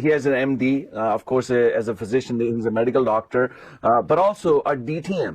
he has an MD, of course as a physician, he's a medical doctor, but also a DTM,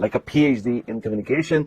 like a PhD in communication।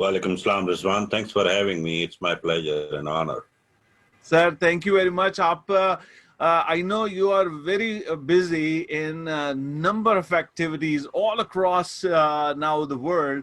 Walaikum Assalam, Rizwan. Thanks for having me. It's my pleasure and honor. Sir, thank you very much. I know you are very busy in a number of activities all across now the world.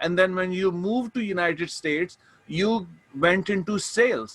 and then when you moved to United States you went into sales।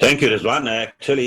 Thank you, Rizwan. Actually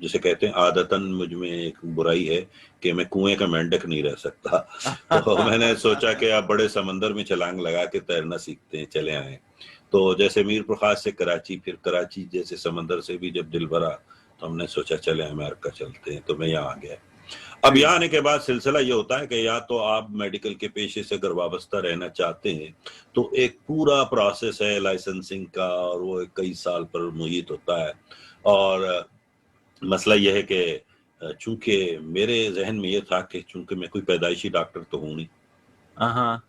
جسے کہتے ہیں عادتاً مجھ میں ایک برائی ہے کہ میں کنویں کا مینڈک نہیں رہ سکتا. تو میں نے سوچا کہ آپ بڑے سمندر میں چھلانگ لگا کے تیرنا سیکھتے ہیں, چلے آئیں. تو جیسے میر پرخاص سے کراچی, پھر کراچی جیسے سمندر سے بھی جب دل بھرا تو ہم نے سوچا چلے امریکہ چلتے ہیں, تو میں یہاں آ گیا. اب یہاں آنے کے بعد سلسلہ یہ ہوتا ہے کہ یا تو آپ میڈیکل کے پیشے سے اگر وابستہ رہنا چاہتے ہیں تو ایک پورا پروسیس ہے لائسنسنگ کا, اور وہ کئی سال پر محیط ہوتا ہے. اور مسئلہ یہ ہے کہ چونکہ میرے ذہن میں یہ تھا کہ چونکہ میں کوئی پیدائشی ڈاکٹر تو ہوں نہیں,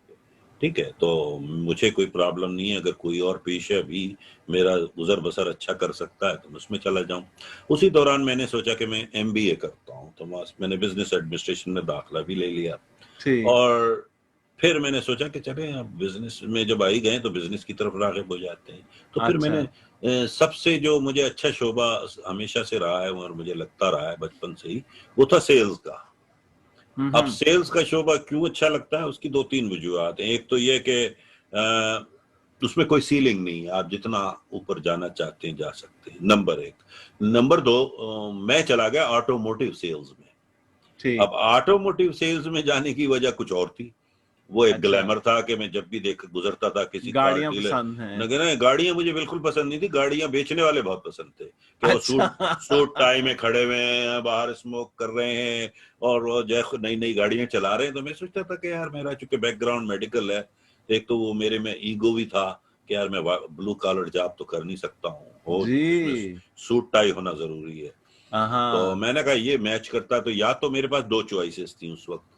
ٹھیک ہے, تو مجھے کوئی پرابلم نہیں ہے. اگر کوئی اور پیشہ بھی میرا گزر بسر اچھا کر سکتا ہے تو میں اس میں چلا جاؤں. اسی دوران میں نے سوچا کہ میں MBA کرتا ہوں, تو میں نے بزنس ایڈمنسٹریشن میں داخلہ بھی لے لیا. اور پھر میں نے سوچا کہ چلے اب بزنس میں جب آئی گئے تو بزنس کی طرف راغب ہو جاتے ہیں. تو پھر میں نے سب سے جو مجھے اچھا شعبہ ہمیشہ سے رہا ہے اور مجھے لگتا رہا ہے بچپن سے ہی, وہ تھا سیلز کا. اب سیلز کا شعبہ کیوں اچھا لگتا ہے, اس کی 2-3 وجوہات ہیں. ایک تو یہ کہ اس میں کوئی سیلنگ نہیں ہے, آپ جتنا اوپر جانا چاہتے ہیں جا سکتے ہیں, نمبر 1. نمبر 2, میں چلا گیا آٹوموٹیو سیلز میں. اب آٹوموٹیو سیلز میں جانے کی وجہ کچھ اور تھی. وہ ایک گلیمر تھا کہ میں جب بھی گزرتا تھا کسی کار ڈیلر, گاڑیاں مجھے بالکل پسند نہیں تھی, گاڑیاں بیچنے والے بہت پسند تھے کہ وہ سوٹ ٹائی میں کھڑے ہوئے ہیں, باہر اسموک کر رہے ہیں, اور وہ جو نئی نئی گاڑیاں چلا رہے ہیں. تو میں سوچتا تھا کہ یار میرا چونکہ بیک گراؤنڈ میڈیکل ہے, ایک تو وہ میرے میں ایگو بھی تھا کہ یار میں بلو کالر جاب تو کر نہیں سکتا ہوں, اس میں سوٹ ٹائی ہونا ضروری ہے. تو میں نے کہا یہ میچ کرتا. تو یا تو میرے پاس 2 چوائسیز تھیں اس وقت,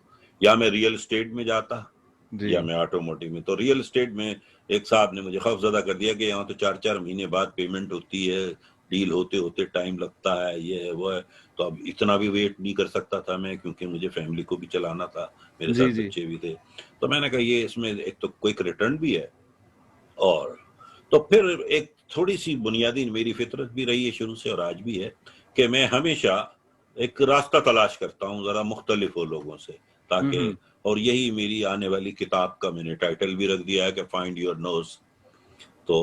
یا میں ریئل اسٹیٹ میں جاتا یا میں آٹوموٹیو میں. تو ریئل اسٹیٹ میں ایک صاحب نے مجھے خوف زدہ کر دیا کہ یہاں تو 4-4 مہینے بعد پیمنٹ ہوتی ہے, ڈیل ہوتے ہوتے ٹائم لگتا ہے, یہ ہے وہ ہے. تو اب اتنا بھی ویٹ نہیں کر سکتا تھا میں, کیونکہ مجھے فیملی کو بھی چلانا تھا, میرے ساتھ بچے بھی تھے. تو میں نے کہا یہ اس میں ایک تو کوئک ریٹرن بھی ہے, اور تو پھر ایک تھوڑی سی بنیادی میری فطرت بھی رہی ہے شروع سے اور آج بھی ہے کہ میں ہمیشہ ایک راستہ تلاش کرتا ہوں ذرا مختلف ہو لوگوں سے, تاکہ اور یہی میری آنے والی کتاب کا میں نے ٹائٹل بھی رکھ دیا ہے کہ فائنڈ یور نوز. تو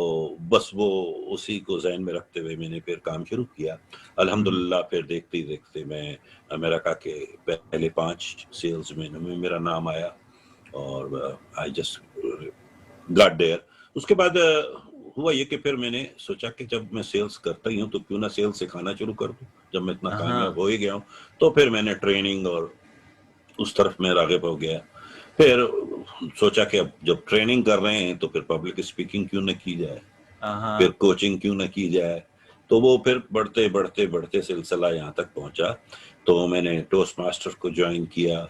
بس وہ اسی کو ذہن میں رکھتے ہوئے میں نے پھر کام شروع کیا. الحمدللہ پھر دیکھتے ہی دیکھتے میں امریکہ کے پہلے 5 سیلز میں میرا نام آیا, اور آئی جسٹ گاٹ دیئر. اس کے بعد ہوا یہ کہ پھر میں نے سوچا کہ جب میں سیلز کرتا ہی ہوں تو کیوں نہ سیلز سکھانا شروع کر دوں. جب میں اتنا کامیاب ہو ہی گیا ہوں تو پھر میں نے ٹریننگ اور اس طرف میں راغب ہو گیا. پھر سوچا کہ اب جب ٹریننگ کر رہے ہیں تو پھر پبلک اسپیکنگ کیوں نہ کی جائے, پھر کوچنگ کیوں نہ کی جائے. تو وہ پھر بڑھتے بڑھتے بڑھتے سلسلہ یہاں تک پہنچا. تو میں نے ٹوسٹ ماسٹر کو جوائن کیا.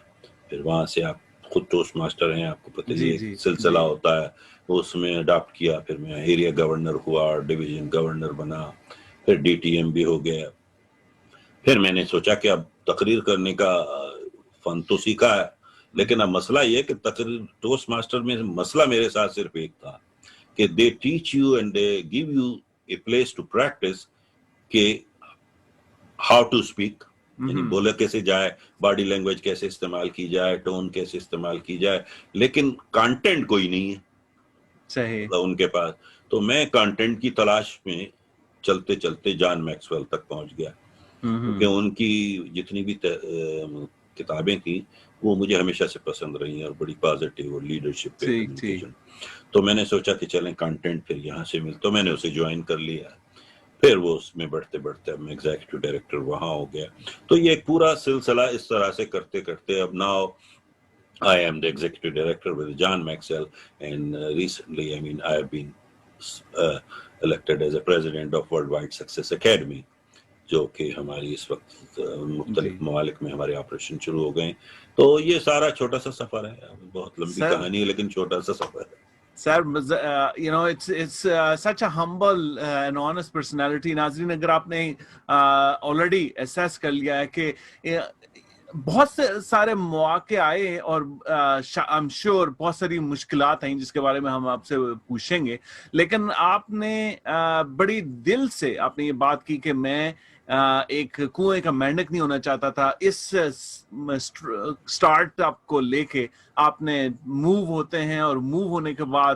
پھر وہاں سے آپ خود ٹوسٹ ماسٹر ہیں, آپ کو پتہ ہی ایک سلسلہ ہوتا ہے, اس میں اڈاپٹ کیا. پھر میں ایریا گورنر ہوا, ڈویژن گورنر بنا, پھر DTM بھی ہو گیا. پھر میں نے سوچا کہ اب تقریر کرنے کا فن تو سیکھا ہے, لیکن اب مسئلہ یہ کہ تقریر ٹوسٹ ماسٹر میں مسئلہ میرے ساتھ صرف ایک تھا کہ they teach you and they give you a place to practice کہ how to speak, یعنی بولے کیسے جائے, باڈی لینگویج کیسے استعمال کی جائے, ٹون کیسے استعمال کی جائے, لیکن کانٹینٹ کوئی نہیں ہے صحیح ان کے پاس. تو میں کانٹینٹ کی تلاش میں چلتے چلتے جان میکسویل تک پہنچ گیا, کیونکہ ان کی جتنی بھی کتابیں تھیں وہ مجھے ہمیشہ سے پسند رہی ہیں, اور بڑی پازیٹیو اور لیڈرشپ پہ کمیونیکیشن. تو میں نے سوچا کہ چلیں کانٹینٹ پھر یہاں سے تو میں نے اسے جوائن کر لیا. پھر وہ اس میں بڑھتے بڑھتے اب میں ایگزیکٹو ڈائریکٹر وہاں ہو گیا. تو یہ ایک پورا سلسلہ اس طرح سے کرتے کرتے اب now I am the executive director with John Maxwell, and recently, I mean, I have been elected as a president of Worldwide Success Academy, جو کہ ہماری اس وقت مختلف ممالک میں ہمارے آپریشن شروع ہو گئے. تو یہ سارا چھوٹا سا سفر ہے, بہت لمبی کہانی ہے لیکن چھوٹا سا سفر ہے. Sir, you know, it's such a humble and honest personality. ناظرین, اگر آپ نے already assess کر لیا ہے کہ بہت سے سارے مواقع آئے اور I'm sure بہت ساری مشکلات ہیں جس کے بارے میں ہم آپ سے پوچھیں گے, لیکن آپ نے بڑی دل سے آپ نے یہ بات کی کہ میں ایک کنویں کا مینڈک نہیں ہونا چاہتا تھا. اس اسٹارٹ اپ کو لے کے آپ نے موو ہوتے ہیں, اور موو ہونے کے بعد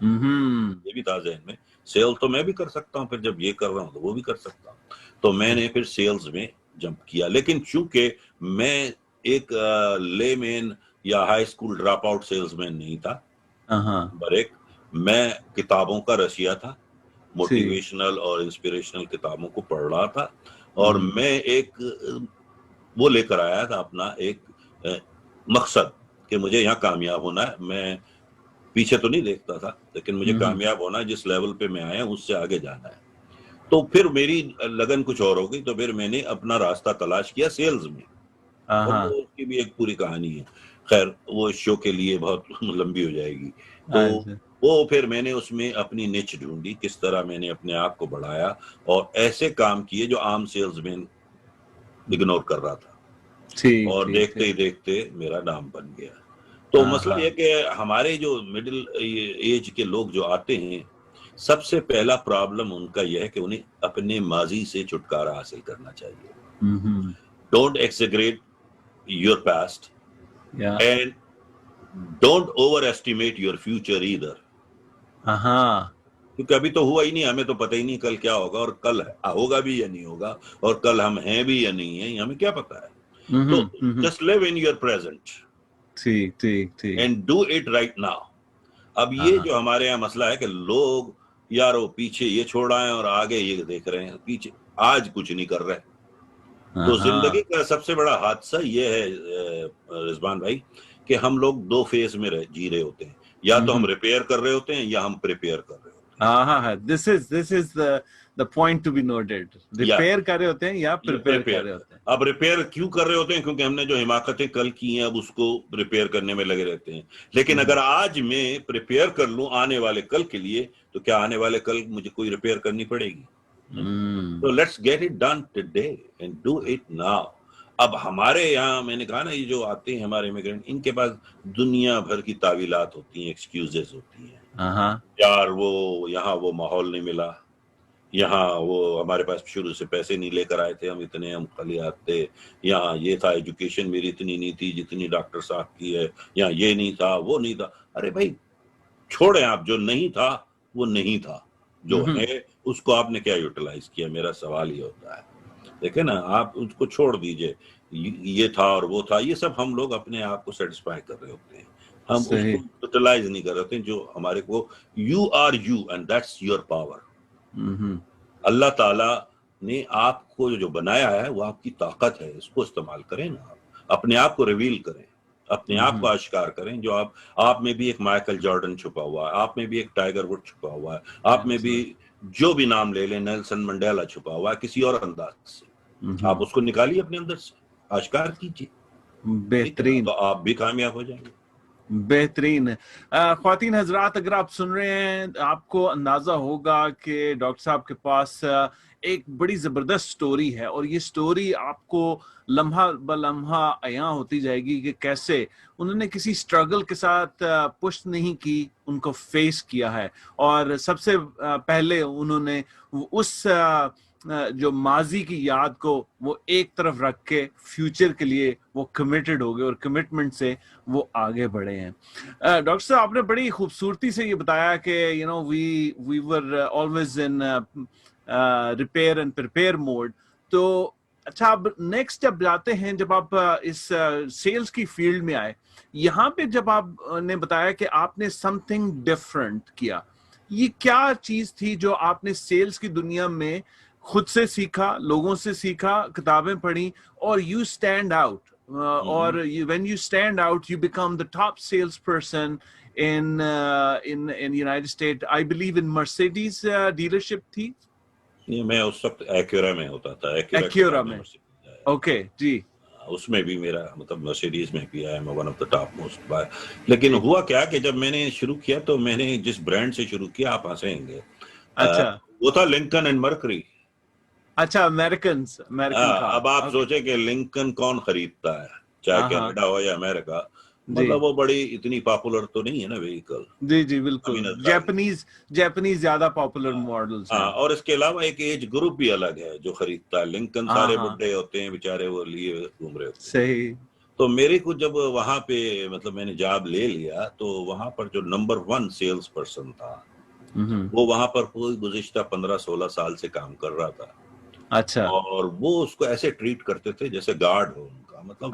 یہ بھی تھا ذہن میں. سیل تو میں بھی کر سکتا ہوں, پھر جب یہ کر رہا ہوں تو وہ بھی کر سکتا ہوں. تو میں نے پھر سیلز میں جمپ کیا. لیکن چونکہ میں ایک لے مین یا high school dropout salesman نہیں تھا, بریک میں کتابوں کا رسیا تھا, موٹیویشنل اور انسپریشنل کتابوں کو پڑھ رہا تھا, اور میں ایک وہ لے کر آیا تھا اپنا ایک مقصد کہ مجھے یہاں کامیاب ہونا ہے. میں پیچھے تو نہیں دیکھتا تھا, لیکن مجھے کامیاب ہونا ہے, جس لیول پہ میں آیا اس سے آگے جانا ہے. تو پھر میری لگن کچھ اور ہو گئی, تو پھر میں نے اپنا راستہ تلاش کیا سیلز میں, اور اس کی بھی ایک پوری کہانی ہے. خیر وہ اس شو کے لیے بہت لمبی ہو جائے گی. تو وہ پھر میں نے اس میں اپنی نچ ڈھونڈی, کس طرح میں نے اپنے آپ کو بڑھایا اور ایسے کام کیے جو عام سیلز مین اگنور کر رہا تھا, اور دیکھتے ہی دیکھتے میرا نام بن گیا. تو مسئلہ یہ کہ ہمارے جو مڈل ایج کے لوگ جو آتے ہیں, سب سے پہلا پرابلم ان کا یہ ہے کہ انہیں اپنے ماضی سے چھٹکارا حاصل کرنا چاہیے. Don't exaggerate your past and don't overestimate your future either. کیونکہ ابھی تو ہوا ہی نہیں, ہمیں تو پتہ ہی نہیں کل کیا ہوگا, اور کل ہوگا بھی یا نہیں ہوگا, اور کل ہم ہیں بھی یا نہیں ہیں, ہمیں کیا پتا ہے. تو just live in your present and do it right now. اب یہ جو ہمارے یہاں مسئلہ ہے کہ لوگ یارو پیچھے یہ چھوڑ آئے اور آگے یہ دیکھ رہے ہیں, پیچھے آج کچھ نہیں کر رہے. تو زندگی کا سب سے بڑا حادثہ یہ ہے رضوان بھائی کہ ہم لوگ دو فیز میں جی رہے ہوتے ہیں, یا تو ہم ریپیئر کر رہے ہوتے ہیں یا ہم پریپیئر کر رہے ہوتے ہیں. this is the point to be noted. Repair کر رہے ہوتے ہیں یا پریپیئر کر رہے ہوتے ہیں. اب ریپیئر کیوں کر رہے ہوتے ہیں؟ کیونکہ ہم نے جو حماقتیں کل کی ہیں اب اس کو ریپیئر کرنے میں لگے رہتے ہیں. لیکن اگر آج میں پریپیئر کر لوں آنے والے کل کے لیے, تو کیا آنے والے کل مجھے کوئی ریپیئر کرنی پڑے گی؟ تو let's get it done today and do it now. اب ہمارے یہاں میں نے کہا نا, یہ جو آتے ہیں ہمارے امیگرینٹ, ان کے پاس دنیا بھر کی تعویلات ہوتی ہیں, ایکسکیوزز ہوتی ہیں. یار وہ یہاں وہ ماحول نہیں ملا, یہاں وہ ہمارے پاس شروع سے پیسے نہیں لے کر آئے تھے, ہم خلیات تھے, یہاں یہ تھا, ایجوکیشن میری اتنی نہیں تھی جتنی ڈاکٹر صاحب کی ہے, یہاں یہ نہیں تھا, وہ نہیں تھا. ارے بھائی چھوڑیں آپ, جو نہیں تھا وہ نہیں تھا, جو ہے اس کو آپ نے کیا یوٹیلائز کیا. میرا سوال یہ ہوتا ہے, دیکھیں نا, آپ اس کو چھوڑ دیجئے, یہ تھا اور وہ تھا, یہ سب ہم لوگ اپنے آپ کو سیٹسفائی کر رہے ہوتے ہیں, ہم اس کو یوٹیلائز نہیں کر رہے ہوتے ہیں. جو ہمارے کو you are you and that's your power. اللہ تعالیٰ نے آپ کو جو بنایا ہے وہ آپ کی طاقت ہے, اس کو استعمال کریں نا. آپ اپنے آپ کو ریویل کریں, اپنے آپ کو آشکار کریں. جو آپ میں بھی ایک مائیکل جارڈن چھپا ہوا ہے, آپ میں بھی ایک ٹائیگر وڈ چھپا ہوا ہے, آپ میں بھی جو بھی نام لے لیں, نیلسن منڈیلا چھپا ہوا ہے کسی اور انداز سے. آپ اس کو نکالیے اپنے اندر سے, آشکار کیجیے, بہترین, تو آپ بھی کامیاب ہو جائیں گے. بہترین. خواتین حضرات, اگر آپ سن رہے ہیں, آپ کو اندازہ ہوگا کہ ڈاکٹر صاحب کے پاس ایک بڑی زبردست سٹوری ہے, اور یہ سٹوری آپ کو لمحہ بلمحہ عیاں ہوتی جائے گی کہ کیسے انہوں نے کسی سٹرگل کے ساتھ پشت نہیں کی, ان کو فیس کیا ہے. اور سب سے پہلے انہوں نے اس جو ماضی کی یاد کو وہ ایک طرف رکھ کے فیوچر کے لیے وہ کمیٹڈ ہو گئے, اور کمٹمنٹ سے وہ آگے بڑھے ہیں. ڈاکٹر صاحب, آپ نے بڑی خوبصورتی سے یہ بتایا کہ we are always in repair and prepare mode. تو اچھا, اب نیکسٹ جب جاتے ہیں, جب آپ اس سیلز کی فیلڈ میں آئے, یہاں پہ جب آپ نے بتایا کہ آپ نے سم تھنگ ڈفرنٹ کیا, یہ کیا چیز تھی جو آپ نے سیلز کی دنیا میں خود سے سیکھا, لوگوں سے سیکھا, کتابیں پڑھی, اور یو اسٹینڈ آؤٹ, اور when you stand out you become the top salesperson in United States. I believe in Mercedes dealership تھی. نہیں, میں اس وقت ایکیورا میں ہوتا تھا. ایکیورا میں, اوکے جی. اس میں بھی میرا مطلب مرسیڈیز میں بھی آیا, میں one of the top most buyer. لیکن ہوا کیا کہ جب میں نے شروع کیا تو میں نے جس برانڈ سے شروع کیا, آپ ہنسیں گے, اچھا, وہ تھا لنکن اینڈ مرکری. اچھا, امریکن. اب آپ سوچیں کہ لنکن کون خریدتا ہے, چاہے کینیڈا ہو یا امریکہ, مطلب وہ بڑی اتنی پاپولر تو نہیں ہے نا وہیکل. جی جی بالکل, جیپنیز زیادہ پاپولر ماڈلز ہیں. اور اس کے علاوہ ایک ایج گروپ بھی الگ ہے جو خریدتا ہے. لنکن سارے بڈھے ہوتے ہیں بیچارے, وہ لیے گھوم رہے ہوتے ہیں. صحیح. تو میرے کو جب وہاں پہ مطلب میں نے جاب لے لیا تو وہاں پر جو نمبر 1 سیلز پرسن تھا وہ وہاں پر کوئی گزشتہ 15-16 سال سے کام کر رہا تھا. اچھا. اور وہ اس کو ایسے ٹریٹ کرتے تھے جیسے گارڈ ہو ان کا, مطلب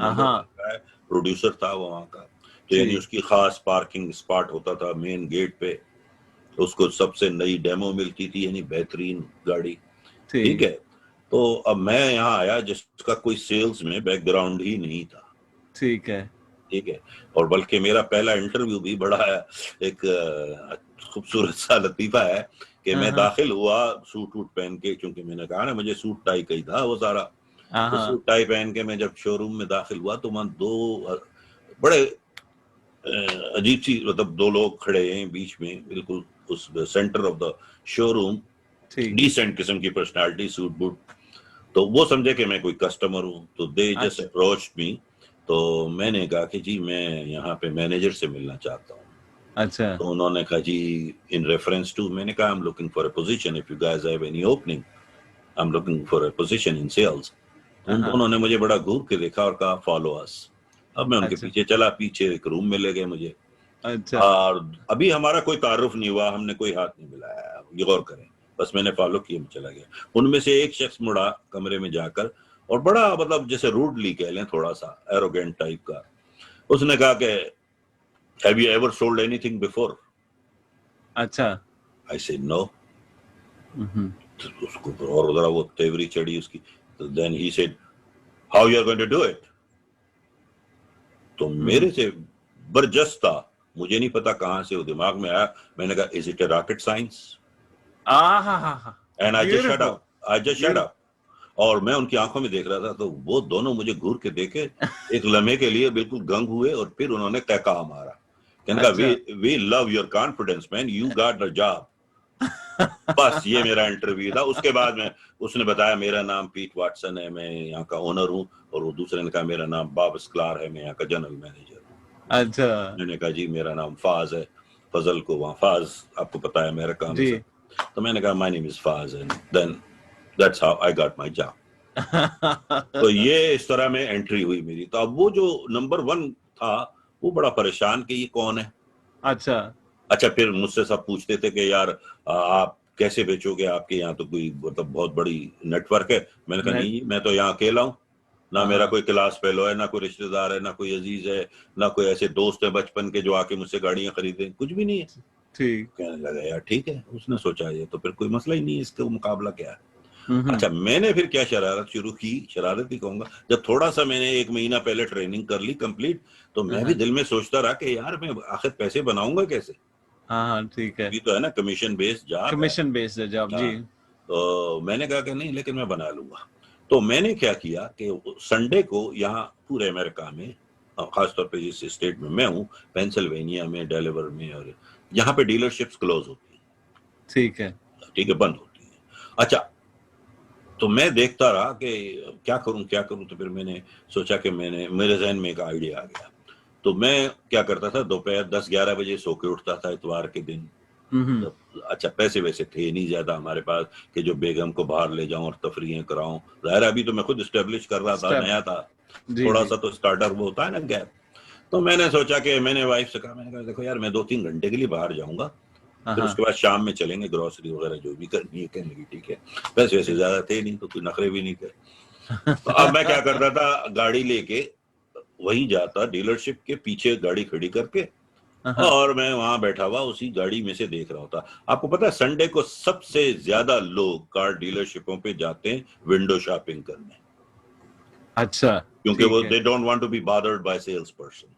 پروڈیوسر تھا وہ وہاں کا. تو یعنی اس کی خاص پارکنگ اسپاٹ ہوتا تھا مین گیٹ پہ, اس کو سب سے نئی ڈیمو ملتی تھی, یعنی بہترین گاڑی. ٹھیک ہے. تو اب میں یہاں آیا جس کا کوئی سیلز میں بیک گراؤنڈ ہی نہیں تھا. ٹھیک ہے. ٹھیک ہے. اور بلکہ میرا پہلا انٹرویو بھی بڑا ایک خوبصورت سا لطیفہ ہے کہ میں داخل ہوا سوٹ ووٹ پہن کے, کیونکہ میں نے کہا نا مجھے سوٹ ٹائی کا ہی تھا وہ سارا. تو سوٹ ٹائی پہن کے میں جب شو روم میں داخل ہوا تو وہاں 2 بڑے عجیب سی مطلب 2 لوگ کھڑے ہیں بیچ میں بالکل اس centre of the showroom, decent قسم کی پرسنالٹی, سوٹ بوٹ. تو وہ سمجھے کہ میں کوئی کسٹمر ہوں, تو دے جسٹ اپروچڈ می. تو میں نے کہا کہ جی میں یہاں پہ مینیجر سے ملنا چاہتا ہوں. اچھا. تو انہوں نے کہا جی ان ریفرنس ٹو, میں نے کہا I'm looking for a position, if you guys have any opening, I'm looking for a position in sales. انہوں نے مجھے بڑا گھور کے دیکھا اور کہا فالو اس. اب میں ان کے پیچھے چلا, پیچھے ایک روم میں لے گئے مجھے. اور ابھی ہمارا کوئی تعارف نہیں ہوا, ہم نے کوئی ہاتھ نہیں ملایا, یہ غور کریں. بس میں نے فالو کیا, میں چلا گیا. ان میں سے ایک شخص مڑا کمرے میں جا کر اور بڑا مطلب جیسے روڈلی کہہ لیں, تھوڑا سا ایروگینٹ ٹائپ کا. اس نے کہا کہ have you ever sold anything before? اچھا. I said no. اس کو اور ذرا وہ تیوری چڑھی اس کی. Then he said how you are going to do it? تو میرے سے برجست تھا, مجھے نہیں پتا کہاں سے وہ دماغ میں آیا. میں نے کہا is it a rocket science? And I just shut up. اور میں ان کی آنکھوں میں دیکھ رہا تھا تو وہ دونوں مجھے گھور کے دیکھے, ایک لمحے کے لیے بالکل گنگ ہوئے اور پھر انہوں نے کہا مارا. کہنے کا we love your confidence man, you got the job. بس یہ میرا انٹرویو تھا. اس کے بعد میں اس نے بتایا میرا نام پیٹ واٹسن ہے, میں یہاں کا اونر ہوں. اور وہ دوسرے نے کہا میرا نام باب اسکلار ہے, میں یہاں کا جنرل مینیجر ہوں. اچھا. میں نے کہا جی میرا نام فاز ہے. فضل کو وہاں فاز آپ کو پتا ہے میرا کام ہے. تو میں نے کہا my name is Faz, and then that's how I got my job. تو یہ اس طرح میں انٹری ہوئی میری. تو اب وہ جو نمبر 1 تھا وہ بڑا پریشان کہ یہ کون ہے. اچھا پھر مجھ سے سب پوچھتے تھے کہ یار آپ کیسے بیچو گے, آپ کے یہاں تو کوئی مطلب بہت بڑی نیٹ ورک ہے. میں نے کہا نہیں, میں تو یہاں اکیلا ہوں, نہ میرا کوئی کلاس فیلو ہے, نہ کوئی رشتے دار ہے, نہ کوئی عزیز ہے, نہ کوئی ایسے دوست ہے بچپن کے جو آ کے مجھ سے گاڑیاں خریدیں, کچھ بھی نہیں ہے. کہنے لگا یار ٹھیک ہے. اس نے سوچا یہ تو پھر کوئی مسئلہ ہی نہیں ہے, اس کا مقابلہ کیا ہے. اچھا میں نے پھر کیا شرارت شروع کی, شرارت ہی کہوں گا, جب تھوڑا سا میں نے 1 مہینہ پہلے ٹریننگ کر لی کمپلیٹ, تو میں بھی دل میں سوچتا رہا کہ یار میں آخر پیسے بناؤں گا کیسے. ٹھیک ہے. یہ تو ہے نا commission based job, commission based job. جی. تو میں نے کہا کہ نہیں لیکن میں بنا لوں گا. تو میں نے کیا کیا کہ سنڈے کو یہاں پورے امریکہ میں, خاص طور پہ جس اسٹیٹ میں میں ہوں, پینسلوینیا میں, ڈیلیور میں, اور یہاں پہ ڈیلر شپس کلوز ہوتی ہیں. ٹھیک ہے, بند ہوتی ہیں. اچھا تو میں دیکھتا رہا کہ کیا کروں. تو پھر میں نے سوچا کہ میرے ذہن میں ایک آئیڈیا آ گیا. تو میں کیا کرتا تھا, دوپہر 10-11 بجے سو کے اٹھتا تھا اتوار کے دن. اچھا پیسے ویسے تھے نہیں زیادہ ہمارے پاس کہ جو بیگم کو باہر لے جاؤں اور تفریحیں کراؤں. ظاہر ابھی تو میں خود اسٹیبلش کر رہا تھا, نیا تھا, تھوڑا سا تو اسٹارٹر وہ ہوتا ہے نا گیپ. تو میں نے سوچا کہ میں نے وائف سے کہا, میں نے کہا دیکھو یار میں 2-3 گھنٹے کے لیے باہر جاؤں گا, پھر اس کے بعد شام میں چلیں گے گروسری وغیرہ جو بھی کرنی ہے. کہنے لگی ٹھیک ہے. پیسے ویسے زیادہ تھے نہیں تو کوئی نخرے بھی نہیں تھے. تو اب میں کیا کرتا تھا, گاڑی لے کے وہیں جاتا ڈیلر شپ کے پیچھے گاڑی کھڑی کر کے, اور میں وہاں بیٹھا ہوا اسی گاڑی میں سے دیکھ رہا ہوتا. آپ کو پتا ہے سنڈے کو سب سے زیادہ لوگ کار ڈیلر شپوں پہ جاتے ہیں ونڈو شاپنگ کرنے. اچھا. کیونکہ وہ they don't want to be bothered by sales person.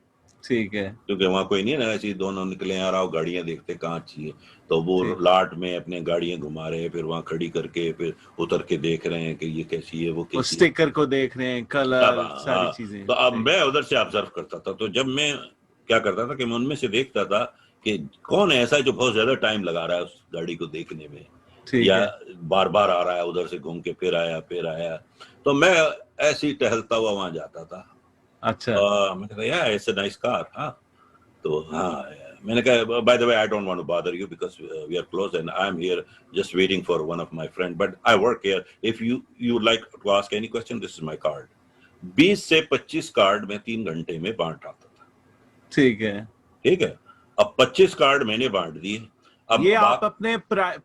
ٹھیک ہے. کیونکہ وہاں کوئی نہیں ہے نا, ایسی دونوں نکلے آ رہا ہو, گاڑیاں دیکھتے کہاں چاہیے, تو وہ لاٹ میں اپنے گاڑیاں گھما رہے ہیں, پھر وہاں کھڑی کر کے پھر اتر کے دیکھ رہے ہیں کہ یہ کیسی ہے, وہ کیسی ہے, اسٹیکر کو دیکھ رہے ہیں, کلر, ساری چیزیں. تو اب میں ادھر سے آبزرو کرتا تھا. تو جب میں کیا کرتا تھا کہ میں ان میں سے دیکھتا تھا کہ کون ہے ایسا جو بہت زیادہ ٹائم لگا رہا ہے اس گاڑی کو دیکھنے میں, یا بار بار آ رہا ہے ادھر سے گھوم کے پھر آیا. تو میں ایسے ہی ٹہلتا ہوا وہاں جاتا تھا. اچھا. میں کہتا yeah it's a nice car. تو میں نے کہا by the way I don't want to bother you because we are close and I'm here just waiting for one of my friend but I work here. If you would like to ask any question, this is my card. 20 سے 25 card میں 3 گھنٹے میں بانٹ آتا تھا. ٹھیک ہے. ٹھیک ہے, اب 25 کارڈ میں نے بانٹ دیے. اب یہ آپ اپنے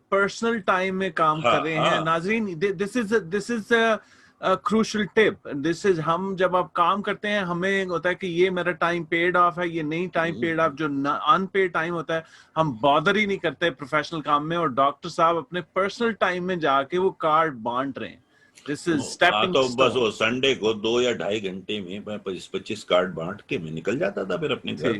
پرسنل ٹائم میں کام کر رہے ہیں. ناظرین, دس از crucial tip. This is, ہم جب آپ کام کرتے ہیں ہمیں ہوتا ہے کہ یہ میرا ٹائم پیڈ آف ہے, یہ نہیں ٹائم پیڈ آف. جو ان پیڈ ٹائم ہوتا ہے ہم بادر ہی نہیں کرتے پروفیشنل کام میں, اور ڈاکٹر صاحب اپنے پرسنل ٹائم میں جا کے وہ کارڈ بانٹ رہے ہیں. This is stepping تو stone. بس وہ سنڈے کو 2 یا 2.5 گھنٹے میں 25 کارڈ بانٹ کے میں نکل جاتا تھا پھر اپنے گھر.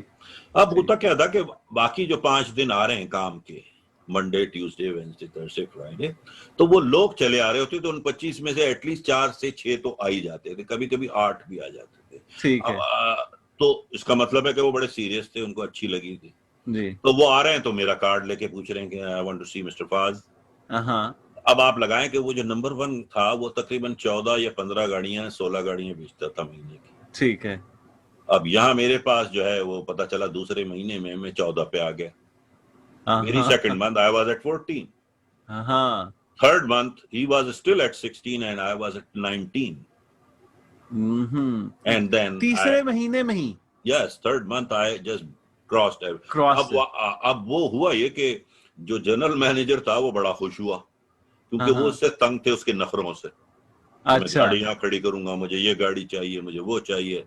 اب ہوتا کیا تھا کہ باقی جو 5 دن آ رہے ہیں کام کے, Monday, Tuesday, Wednesday, Thursday, Friday, تو وہ لوگ چلے آ رہے ہوتے تو ان 25 میں سے ایٹ لیسٹ 4 سے 6 تو آ ہی جاتے تھے, کبھی کبھی 8 بھی آ جاتے تھے. تو اس کا مطلب ہے کہ وہ بڑے سیریس تھے, ان کو اچھی لگی تھی. تو وہ آ رہے ہیں تو میرا کارڈ لے کے پوچھ رہے ہیں کہ I want to see mister فاز. اب آپ لگائیں کہ وہ جو نمبر 1 تھا وہ تقریباً 14 یا 15 گاڑیاں 16 گاڑیاں بیچتا تھا مہینے کی. ٹھیک ہے. اب یہاں میرے پاس جو ہے وہ پتا چلا دوسرے مہینے میں 14 پہ آ گیا. میری second month I was at 14. Third month ہی was still at 16 and I was at 19. And then تیسرے مہینے میں ہی, yes, third month I just crossed. اب وہ ہوا یہ کہ جو جنرل مینیجر تھا وہ بڑا خوش ہوا, کیونکہ وہ اس سے تنگ تھے اس کے نخروں سے. میں گاڑیاں کھڑی کروں گا, مجھے یہ گاڑی چاہیے, مجھے وہ چاہیے.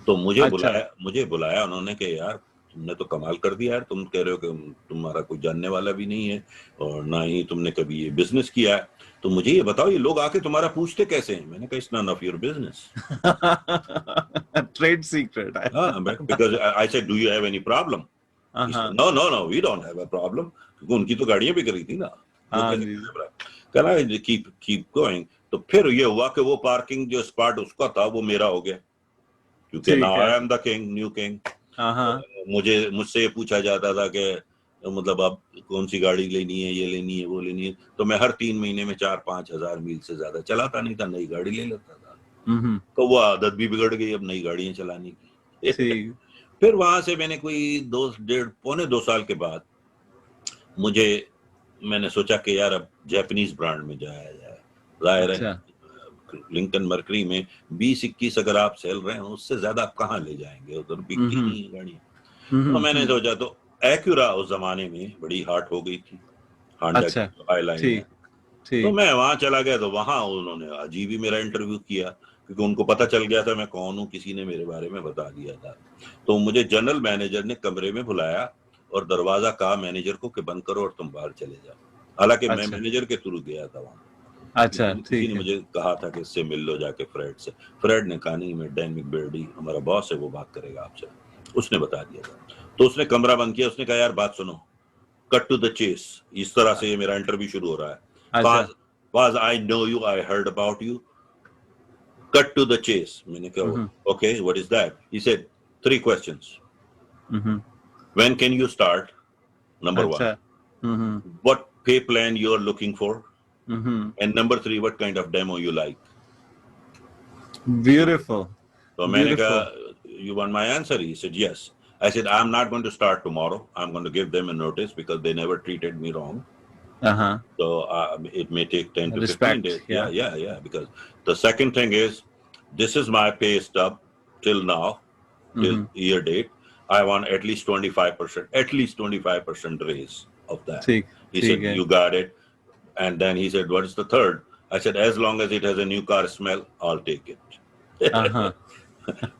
تو مجھے بلایا انہوں نے کہ یار تم نے تو کمال کر دیا یار, تم کہہ رہے ہو کہ تمہارا کوئی جاننے والا بھی نہیں ہے اور نہ ہی تم نے کبھی یہ بزنس کیا ہے, تو مجھے یہ بتاؤ یہ لوگ آ کے تمہارا پوچھتے کیسے ہیں؟ میں نے کہا it's none of your business. Trade secret. Because I said do you have any problem? No we don't have a problem, کیونکہ ان کی تو گاڑیاں بھی کری تھی نا. Keep going. تو پھر یہ ہوا کہ وہ پارکنگ جو اسپاٹ اس کا تھا وہ میرا ہو گیا, کیونکہ نا I am the king, new king. مجھ سے یہ پوچھا جاتا تھا کہ مطلب اب کون سی گاڑی لینی ہے, یہ لینی ہے, وہ لینی ہے. تو میں ہر 3 مہینے میں 4-5 ہزار میل سے زیادہ چلاتا نہیں تھا, نئی گاڑی لے لیتا تھا. تو وہ عادت بھی بگڑ گئی اب نئی گاڑیاں چلانے کی. پھر وہاں سے میں نے کوئی 2.5-2 سال کے بعد میں نے سوچا کہ یار اب جیپنیز برانڈ میں جایا جائے. ظاہر ہے لنکن مرکری میں 20-21 اگر آپ سیل رہے ہیں اس سے زیادہ آپ کہاں لے جائیں گے, ادھر بکتی نہیں ہے گاڑیاں. تو میں نے سوچا, تو ایکورا اس زمانے میں بڑی ہاٹ ہو گئی تھی, ہانڈا آئی لائن. تو میں وہاں چلا گیا, تو وہاں انہوں نے عجیب ہی میرا انٹرویو کیا, کیونکہ ان کو پتا چل گیا تھا میں کون ہوں, کسی نے میرے بارے میں بتا دیا تھا. تو مجھے جنرل مینیجر نے کمرے میں بلایا اور دروازہ کہا مینیجر کو کہ بند کرو اور تم باہر چلے جاؤ. حالانکہ میں مینیجر کے تھرو گیا تھا وہاں. کسی نے مجھے کہا تھا کہ اس سے مل لو جا کے فریڈ سے. فریڈ نے کہا نہیں, میں ڈین میکبرڈی ہمارا باس ہے, وہ بات کرے گا آپ سے. اس نے بتا دیا تھا. تو اس نے کمرہ بند کیا, اس نے کہا یار بات سنو, کٹ ٹو دا چیس. اس طرح سے میرا انٹرویو شروع ہو رہا ہے. Faz, I know you, I heard about you. Cut to the chase. میں نے کہا okay, what is that? He said 3 questions. When can you start? Number 1. What pay plan you are looking for? And number 3, what kind of demo you like? Beautiful. So میں نے کہا you want my answer? He said yes. I said I'm not going to start tomorrow. I'm going to give them a notice because they never treated me wrong. So it may take 10 to 15 days. Yeah. Because the second thing is, this is my pay stub till now, till year date. I want at least 25% raise of that. He said, you got it. And then he said, what is the third? I said, as long as it has a new car smell, I'll take it.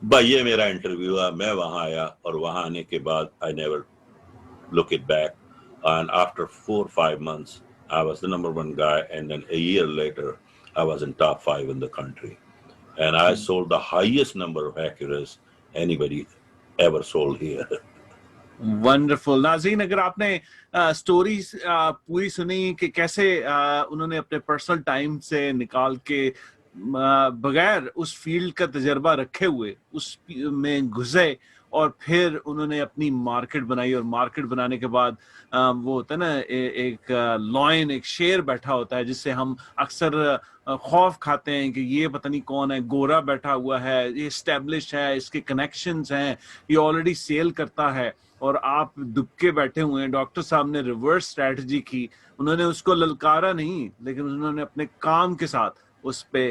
بھائی یہ میرا interview ہے. میں وہاں آیا اور وہاں آنے کے بعد I never look it back. And after 4-5 months, I was the number 1 guy. And then a year later, I was in top 5 in the country. And I sold the highest number of Acuras anybody ever sold here. Wonderful. ناظرین, اگر آپ نے story پوری سنی کہ کیسے انہوں نے اپنے پرسنل ٹائم سے نکال کے بغیر اس فیلڈ کا تجربہ رکھے ہوئے اس میں گھسے اور پھر انہوں نے اپنی مارکیٹ بنائی, اور مارکیٹ بنانے کے بعد وہ ہوتا ہے نا ایک لائن, ایک شیر بیٹھا ہوتا ہے جس سے ہم اکثر خوف کھاتے ہیں کہ یہ پتہ نہیں کون ہے, گورا بیٹھا ہوا ہے, یہ اسٹیبلش ہے, اس کے کنیکشنز ہیں, یہ آلریڈی سیل کرتا ہے, اور آپ دبکے بیٹھے ہوئے ہیں. ڈاکٹر صاحب نے ریورس اسٹریٹجی کی, انہوں نے اس کو للکارا نہیں, لیکن انہوں نے اپنے کام کے ساتھ اس پہ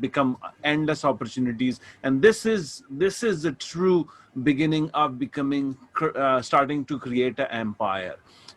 become endless opportunities, and this is the true beginning of becoming starting to create an empire.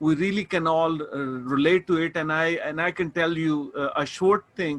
we really can all relate to it, and I can tell you a short thing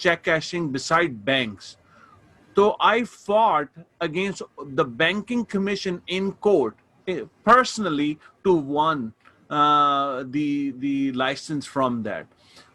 check cashing beside banks. So I fought against the banking commission in court personally to won the license from that.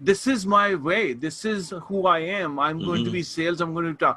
this is my way, this is who I am, I'm going to be sales, I'm going to talk.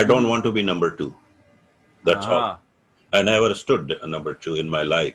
I don't want to be number 2. That's all. I never stood number 2 in my life.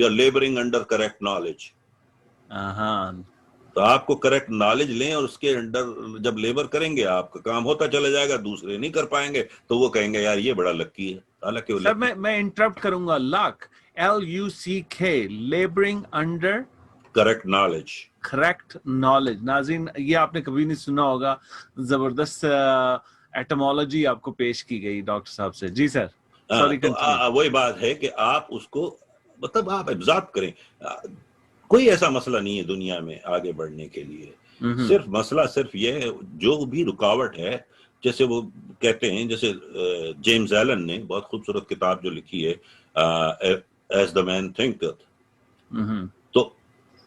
you are laboring under correct knowledge. تو آپ کو correct knowledge لیں اور اس کے under جب labour کریں گے آپ کا کام ہوتا چلا جائے گا, دوسرے نہیں کر پائیں گے تو وہ کہیں گے یار یہ بڑا لکی ہے. حالانکہ سر میں انٹرپٹ کروں گا, luck LUCK, labouring under correct knowledge. Correct knowledge. ناظرین یہ آپ نے کبھی نہیں سنا ہوگا, زبردست ایٹمالوجی آپ کو پیش کی گئی ڈاکٹر صاحب سے. جی سر, وہی بات ہے کہ آپ اس کو مطلب آپ ابزارب کریں. کوئی ایسا مسئلہ نہیں ہے دنیا میں آگے بڑھنے کے لیے, صرف مسئلہ صرف یہ ہے جو بھی رکاوٹ ہے, جیسے وہ کہتے ہیں, جیسے جیمز ایلن نے بہت خوبصورت کتاب جو لکھی ہے ایز دا مین تھنکتھ, تو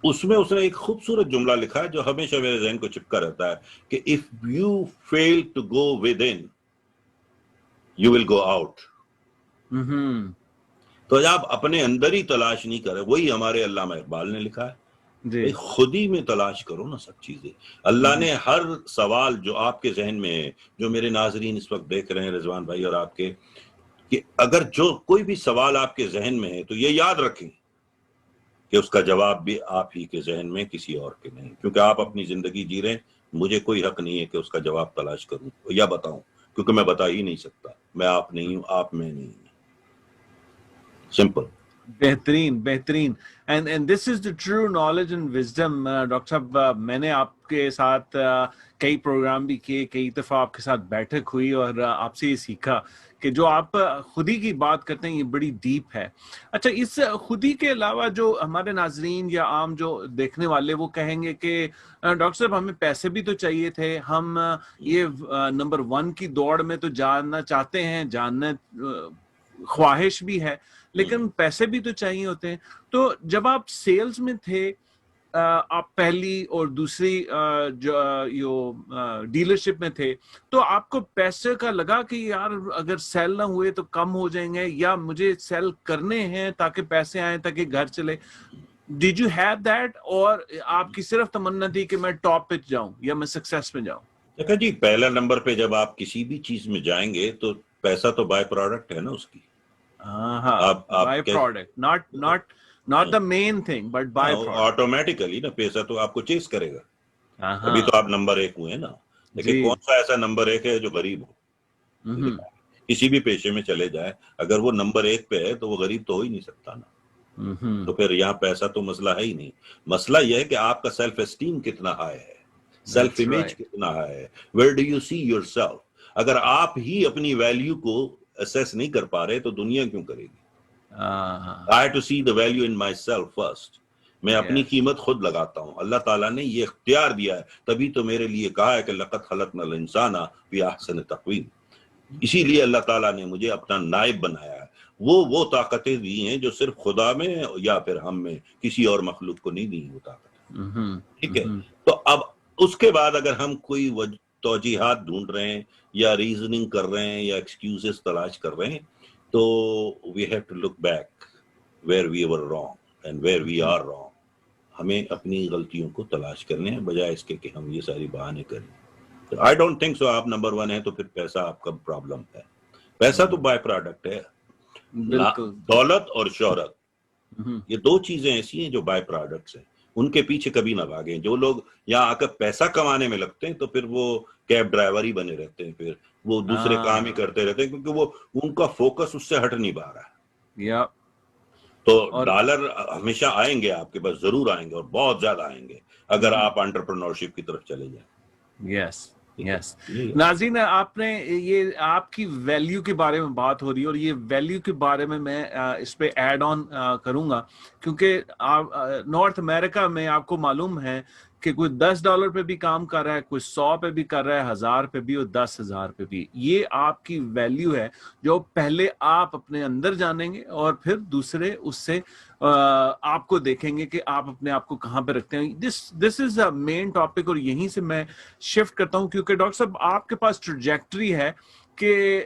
اس میں اس نے ایک خوبصورت جملہ لکھا ہے جو ہمیشہ میرے ذہن کو چپکا رہتا ہے کہ if you feel to go with in you will go out. تو جب آپ اپنے اندر ہی تلاش نہیں کرے, وہی ہمارے علامہ اقبال نے لکھا ہے, خود ہی میں تلاش کرو نا سب چیزیں. اللہ نے ہر سوال جو آپ کے ذہن میں ہے, جو میرے ناظرین اس وقت دیکھ رہے ہیں رضوان بھائی اور آپ کے, کہ اگر جو کوئی بھی سوال آپ کے ذہن میں ہے تو یہ یاد رکھیں کہ اس کا جواب بھی آپ ہی کے ذہن میں, کسی اور کے نہیں, کیونکہ آپ اپنی زندگی جی رہے ہیں. مجھے کوئی حق نہیں ہے کہ اس کا جواب تلاش کروں یا بتاؤں, کیونکہ میں بتا ہی نہیں سکتا. میں آپ نہیں ہوں, آپ میں نہیں ہوں. سمپل. بہترین بہترین. And this is the true knowledge and wisdom. Doctor صاحب میں نے آپ کے ساتھ کئی پروگرام بھی کیے, کئی دفعہ آپ کے ساتھ بیٹھک ہوئی اور آپ سے یہ سیکھا کہ جو آپ خودی کی بات کرتے ہیں یہ بڑی ڈیپ ہے. اچھا, اس خودی کے علاوہ جو ہمارے ناظرین یا عام جو دیکھنے والے وہ کہیں گے کہ ڈاکٹر صاحب ہمیں پیسے بھی تو چاہیے تھے, ہم یہ نمبر 1 کی دوڑ میں تو جاننا چاہتے ہیں, جاننا خواہش بھی ہے, لیکن پیسے بھی تو چاہیے ہوتے ہیں. تو جب آپ سیلز میں تھے, آپ پہلی اور دوسری جو ڈیلرشپ میں تھے, تو آپ کو پیسے کا لگا کہ یار اگر سیل نہ ہوئے تو کم ہو جائیں گے, یا مجھے سیل کرنے ہیں تاکہ پیسے آئیں تاکہ گھر چلے؟ ڈیڈ یو ہیو دیٹ, اور آپ کی صرف تمنا تھی کہ میں ٹاپ پہ جاؤں یا میں سکسیس میں جاؤں؟ دیکھا جی, پہلا نمبر پہ جب آپ کسی بھی چیز میں جائیں گے تو پیسہ تو بائی پروڈکٹ ہے نا اس کی. By product, not the main thing but by product. Automatically نا پیسہ تو آپ کو چیز کرے گا. ابھی تو آپ نمبر 1 ہوئے نا, لیکن کون سا ایسا نمبر 1 ہے جو غریب ہو؟ کسی بھی پیشے میں چلے جائے, اگر وہ نمبر 1 پہ ہے تو وہ غریب تو ہو ہی نہیں سکتا نا. تو پھر یہاں پیسہ تو مسئلہ ہے ہی نہیں. مسئلہ یہ ہے کہ آپ کا سیلف اسٹیم کتنا ہائی ہے, سیلف امیج کتنا ہائی ہے, where do you see your self. اگر آپ ہی اپنی ویلیو کو اسیس نہیں کر پا رہے تو دنیا کیوں کرے گی؟ I have to see the value in myself first. میں اپنی قیمت خود لگاتا ہوں. اللہ تعالیٰ نے یہ اختیار دیا ہے, تبھی تو میرے لیے کہا ہے کہ لقد خلقنا الانسان فی احسن تقویم. اسی لیے اللہ تعالیٰ نے مجھے اپنا نائب بنایا ہے. وہ طاقتیں دی ہیں جو صرف خدا میں یا پھر ہم میں, کسی اور مخلوق کو نہیں دی وہ طاقت. ٹھیک ہے, تو اب اس کے بعد اگر ہم کوئی توجیحات ڈھونڈ رہے ہیں یا ریزننگ کر رہے ہیں یا ایکسکیوزز تلاش کر رہے ہیں, تو we have to look back where we were wrong and where we are wrong. ہمیں اپنی غلطیوں کو تلاش کرنے ہیں بجائے اس کے کہ ہم یہ ساری بہانے کریں. I don't think so. آپ نمبر 1 ہیں تو پھر پیسہ آپ کا پرابلم ہے. پیسہ تو بائی پروڈکٹ ہے. دولت اور شہرت, یہ 2 چیزیں ایسی ہیں جو بائی پروڈکٹس ہیں, ان کے پیچھے کبھی نہ بھاگیں. جو لوگ یہاں آ کر پیسہ کمانے میں لگتے ہیں تو پھر وہ کیب ڈرائیور ہی بنے رہتے ہیں, پھر وہ دوسرے کام ہی کرتے رہتے ہیں, کیونکہ وہ ان کا فوکس اس سے ہٹ نہیں پا رہا ہے. تو ڈالر ہمیشہ آئیں گے آپ کے پاس, ضرور آئیں گے اور بہت زیادہ آئیں گے اگر آپ انٹرپرنورشپ کی طرف چلے جائیں. یس یس. ناظرین, آپ نے یہ آپ کی ویلیو کے بارے میں بات ہو رہی ہے, اور یہ ویلیو کے بارے میں اس پہ ایڈ آن کروں گا, کیونکہ نارتھ امریکہ میں آپ کو معلوم ہے کہ کوئی $10 پہ بھی کام کر رہا ہے, کوئی 100 پہ بھی کر رہا ہے, 1000 پہ بھی اور 10,000 پہ بھی. یہ آپ کی ویلیو ہے جو پہلے آپ اپنے اندر جانیں گے اور پھر دوسرے اس سے آپ کو دیکھیں گے کہ آپ اپنے آپ کو کہاں پہ رکھتے ہیں. دس از اے مین ٹاپک, اور یہیں سے میں شفٹ کرتا ہوں, کیونکہ ڈاکٹر صاحب آپ کے پاس ٹریجیکٹری ہے کہ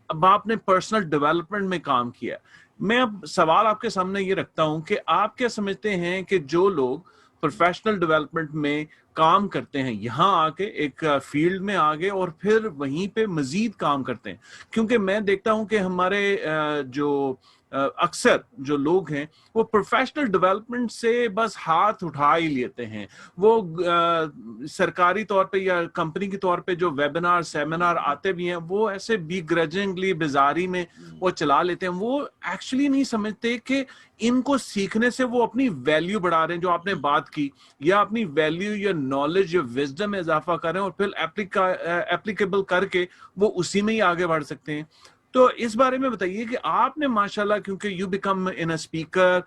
اب آپ نے پرسنل ڈیولپمنٹ میں کام کیا. میں اب سوال آپ کے سامنے یہ رکھتا ہوں کہ آپ کیا سمجھتے ہیں کہ جو لوگ پروفیشنل ڈیولپمنٹ میں کام کرتے ہیں, یہاں آ کے ایک فیلڈ میں آگے اور پھر وہیں پہ مزید کام کرتے ہیں, کیونکہ میں دیکھتا ہوں کہ ہمارے جو اکثر جو لوگ ہیں وہ پروفیشنل ڈیولپمنٹ سے بس ہاتھ اٹھا ہی لیتے ہیں. وہ سرکاری طور پہ یا کمپنی کے طور پہ جو ویبینار سیمینار آتے بھی ہیں وہ ایسے بی گرجنگلی بیزاری میں وہ چلا لیتے ہیں. وہ ایکچولی نہیں سمجھتے کہ ان کو سیکھنے سے وہ اپنی ویلیو بڑھا رہے ہیں جو آپ نے بات کی, یا اپنی ویلیو یا نالج یا وزڈم میں اضافہ کر رہے ہیں اور پھر ایپلیکیبل کر کے وہ اسی میں ہی آگے بڑھ سکتے ہیں. تو اس بارے میں بتائیے کہ آپ نے ماشاءاللہ, کیونکہ you become an speaker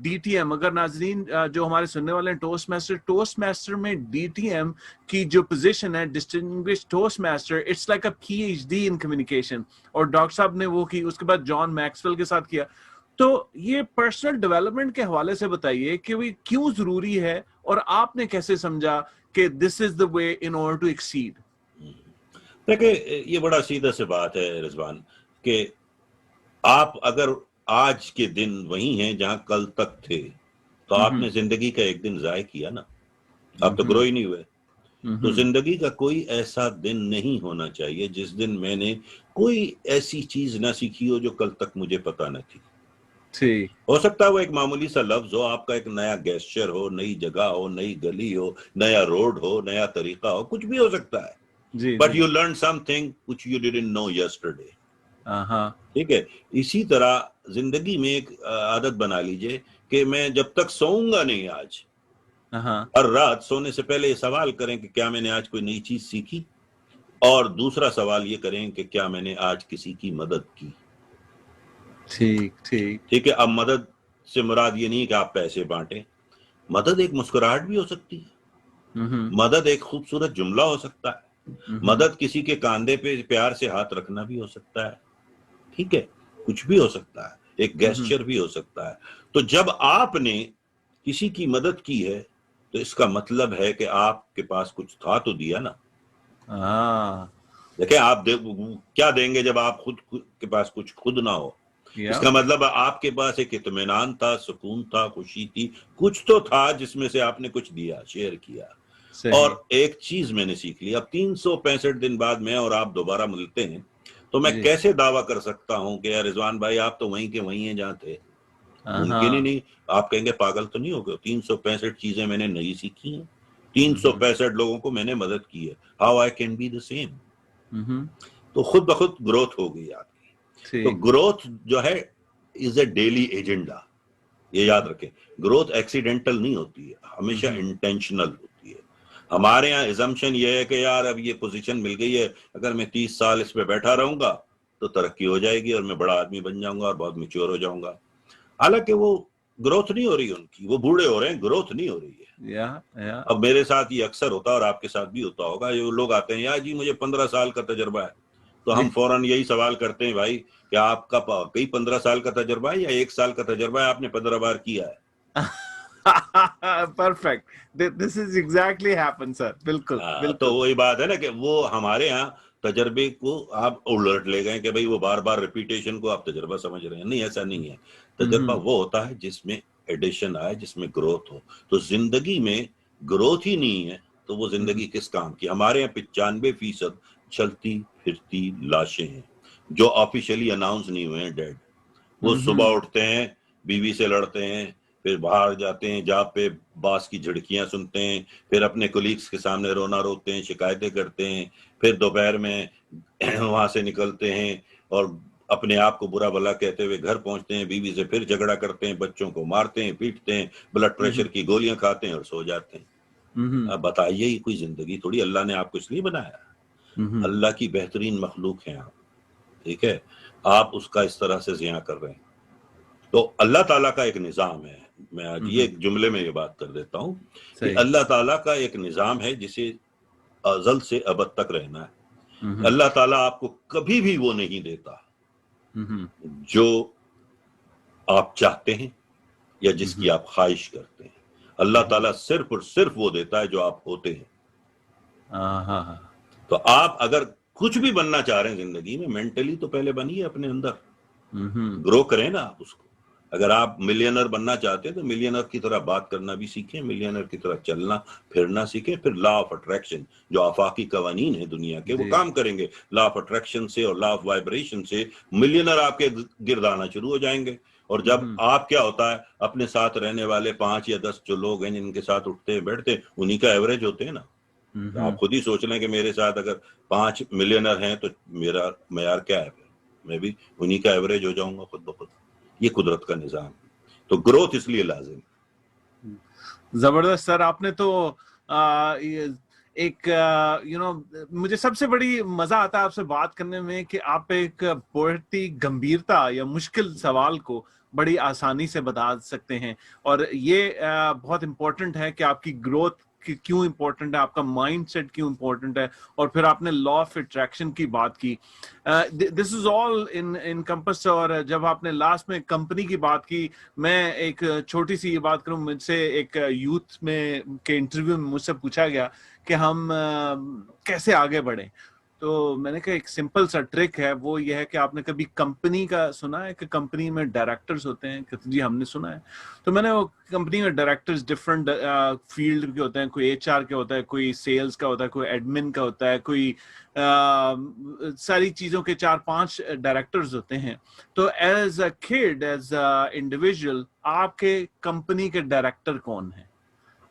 D T M, اگر ناظرین جو ہمارے سننے والے ہیں ٹوسٹ میسٹر میں ڈی ٹی ایم کی جو پوزیشن ہے distinguished toastmaster, it's like a P H D in communication, اور ڈاکٹر صاحب نے وہ کی, اس کے بعد جان میکسویل کے ساتھ کیا. تو یہ پرسنل ڈیولپمنٹ کے حوالے سے بتائیے کہ وہ کیوں ضروری ہے اور آپ نے کیسے سمجھا کہ دس از دا وے ان آرڈر ٹو ایکسیڈ. دیکھیں یہ بڑا سیدھا سی بات ہے رضوان, کہ آپ اگر آج کے دن وہی ہیں جہاں کل تک تھے تو آپ نے زندگی کا ایک دن ضائع کیا نا, آپ تو گرو ہی نہیں ہوئے. تو زندگی کا کوئی ایسا دن نہیں ہونا چاہیے جس دن میں نے کوئی ایسی چیز نہ سیکھی ہو جو کل تک مجھے پتا نہ تھی. ہو سکتا ہے وہ ایک معمولی سا لفظ ہو, آپ کا ایک نیا گیسچر ہو, نئی جگہ ہو, نئی گلی ہو, نیا روڈ ہو, نیا طریقہ ہو, کچھ بھی ہو سکتا ہے. But you learned something which you didn't know yesterday. ٹھیک ہے. اسی طرح زندگی میں ایک عادت بنا لیجئے کہ میں جب تک سوؤں گا نہیں آج, ہر رات سونے سے پہلے یہ سوال کریں کہ کیا میں نے آج کوئی نئی چیز سیکھی, اور دوسرا سوال یہ کریں کہ کیا میں نے آج کسی کی مدد کی. ٹھیک ہے. اب مدد سے مراد یہ نہیں کہ آپ پیسے بانٹیں, مدد ایک مسکراہٹ بھی ہو سکتی ہے, مدد ایک خوبصورت جملہ ہو سکتا ہے, مدد کسی کے کاندھے پہ پیار سے ہاتھ رکھنا بھی ہو سکتا ہے. ٹھیک ہے, کچھ بھی ہو سکتا ہے, ایک گیسچر بھی ہو سکتا ہے. تو جب آپ نے کسی کی مدد کی ہے تو اس کا مطلب ہے کہ آپ کے پاس کچھ تھا تو دیا نا. دیکھیں آپ کیا دیں گے جب آپ خود کے پاس کچھ خود نہ ہو. اس کا مطلب آپ کے پاس ایک اطمینان تھا, سکون تھا, خوشی تھی, کچھ تو تھا جس میں سے آپ نے کچھ دیا, شیئر کیا. اور ایک چیز میں نے سیکھ لی, اب 365 دن بعد میں اور آپ دوبارہ ملتے ہیں تو میں کیسے دعویٰ کر سکتا ہوں کہ یار رضوان بھائی آپ تو وہیں کے وہیں ہیں جہاں تھے. ممکن ہی نہیں. آپ کہیں گے پاگل تو نہیں ہو گئے, 365 چیزیں میں نے نئی سیکھی ہیں, 365 لوگوں کو میں نے مدد کی ہے. How I can be the same. تو خود بخود گروتھ ہو گئی آپ کی. تو گروتھ جو ہے از اے ڈیلی ایجنڈا, یہ یاد رکھیں. گروتھ ایکسیڈنٹل نہیں ہوتی ہے, ہمیشہ انٹینشنل ہوتی ہے. ہمارے یہاں ایزمپشن یہ ہے کہ یار اب یہ پوزیشن مل گئی ہے, اگر میں 30 سال اس پہ بیٹھا رہوں گا تو ترقی ہو جائے گی اور میں بڑا آدمی بن جاؤں گا اور بہت میچور ہو جاؤں گا. حالانکہ وہ گروتھ نہیں ہو رہی ان کی, وہ بوڑھے ہو رہے ہیں, گروتھ نہیں ہو رہی ہے. اب میرے ساتھ یہ اکثر ہوتا ہے اور آپ کے ساتھ بھی ہوتا ہوگا, یہ لوگ آتے ہیں یار جی مجھے 15 سال کا تجربہ ہے, تو ہم فوراً یہی سوال کرتے ہیں بھائی کیا آپ کا کئی 15 سال کا تجربہ ہے یا 1 سال کا تجربہ ہے, آپ نے 15 بار کیا ہے. Perfect, this is exactly happen sir. بالکل. تو وہی بات ہے نا کہ وہ ہمارے ہاں تجربے کو آپ الٹ لے گئے کہ بھائی وہ بار بار ریپیٹیشن کو آپ تجربہ سمجھ رہے ہیں. نہیں, ایسا نہیں ہے. تجربہ وہ ہوتا ہے جس میں ایڈیشن آئے, جس میں گروتھ ہو. تو زندگی میں گروتھ ہی نہیں ہے تو وہ زندگی کس کام کی. ہمارے یہاں 95% چلتی پھرتی لاشیں ہیں جو آفیشلی اناؤنس نہیں ہوئے ہیں ڈیڈ. وہ صبح اٹھتے ہیں, بیوی سے لڑتے ہیں, پھر باہر جاتے ہیں, جاب پہ باس کی جھڑکیاں سنتے ہیں, پھر اپنے کولیگز کے سامنے رونا روتے ہیں, شکایتیں کرتے ہیں, پھر دوپہر میں وہاں سے نکلتے ہیں اور اپنے آپ کو برا بھلا کہتے ہوئے گھر پہنچتے ہیں, بیوی سے پھر جھگڑا کرتے ہیں, بچوں کو مارتے ہیں, پیٹتے ہیں, بلڈ پریشر کی گولیاں کھاتے ہیں اور سو جاتے ہیں. اب بتائیے یہ کوئی زندگی تھوڑی, اللہ نے آپ کو اس لیے بنایا, اللہ کی بہترین مخلوق ہیں آپ. ٹھیک ہے, آپ اس کا اس طرح سے ضیاع کر رہے ہیں. تو اللہ تعالیٰ کا ایک نظام ہے, میں آج یہ ایک جملے میں یہ بات کر دیتا ہوں کہ اللہ تعالیٰ کا ایک نظام ہے جسے ازل سے ابد تک رہنا ہے. اللہ تعالیٰ آپ کو کبھی بھی وہ نہیں دیتا جو آپ چاہتے ہیں یا جس کی آپ خواہش کرتے ہیں. اللہ تعالیٰ صرف اور صرف وہ دیتا ہے جو آپ ہوتے ہیں. تو آپ اگر کچھ بھی بننا چاہ رہے ہیں زندگی میں, مینٹلی تو پہلے بنیے, اپنے اندر گرو کریں نا آپ اس کو. اگر آپ ملینر بننا چاہتے ہیں تو ملینر کی طرح بات کرنا بھی سیکھیں, ملینر کی طرح چلنا پھرنا سیکھیں, پھر لا آف اٹریکشن جو آفاقی قوانین ہیں دنیا کے وہ کام کریں گے. لا آف اٹریکشن سے اور لا آف وائبریشن سے ملینر آپ کے گرد آنا شروع ہو جائیں گے. اور جب آپ کیا ہوتا ہے, اپنے ساتھ رہنے والے 5 یا 10 جو لوگ ہیں جن کے ساتھ اٹھتے بیٹھتے انہی کا ایوریج ہوتے ہیں نا. آپ خود ہی سوچ لیں کہ میرے ساتھ اگر 5 ملینر ہیں تو میرا معیار کیا ہے, میں بھی انہی کا ایوریج ہو جاؤں گا خود بخود. یہ قدرت کا نظام. تو گروتھ اس لیے لازم. زبردست سر, آپ نے تو ایک مجھے سب سے بڑی مزہ آتا ہے آپ سے بات کرنے میں کہ آپ ایک بہت ہی گمبھیرتا یا مشکل سوال کو بڑی آسانی سے بتا سکتے ہیں, اور یہ بہت امپورٹنٹ ہے کہ آپ کی گروتھ کیوں امپورٹنٹ ہے, آپ کا مائنڈ سیٹ کیوں امپورٹنٹ ہے. اور پھر آپ نے لا آف اٹریکشن کی بات کی, دس از آل ان کمپس. اور جب آپ نے لاسٹ میں کمپنی کی بات کی, میں ایک چھوٹی سی یہ بات کروں, مجھ سے ایک یوتھ میں کے انٹرویو میں مجھ سے پوچھا گیا کہ ہم کیسے آگے بڑھیں, تو میں نے کہا ایک سمپل سا ٹرک ہے, وہ یہ ہے کہ آپ نے کبھی کمپنی کا سنا ہے کہ کمپنی میں ڈائریکٹرز ہوتے ہیں؟ کہ جی ہم نے سنا ہے. تو میں نے وہ کمپنی میں ڈائریکٹرز ڈفرنٹ فیلڈ کے ہوتے ہیں, کوئی ایچ آر کا ہوتا ہے, کوئی سیلز کا ہوتا ہے, کوئی ایڈمن کا ہوتا ہے, کوئی ساری چیزوں کے 4-5 ڈائریکٹرز ہوتے ہیں. تو as a could, as a individual, آپ کے کمپنی کے ڈائریکٹر کون ہیں؟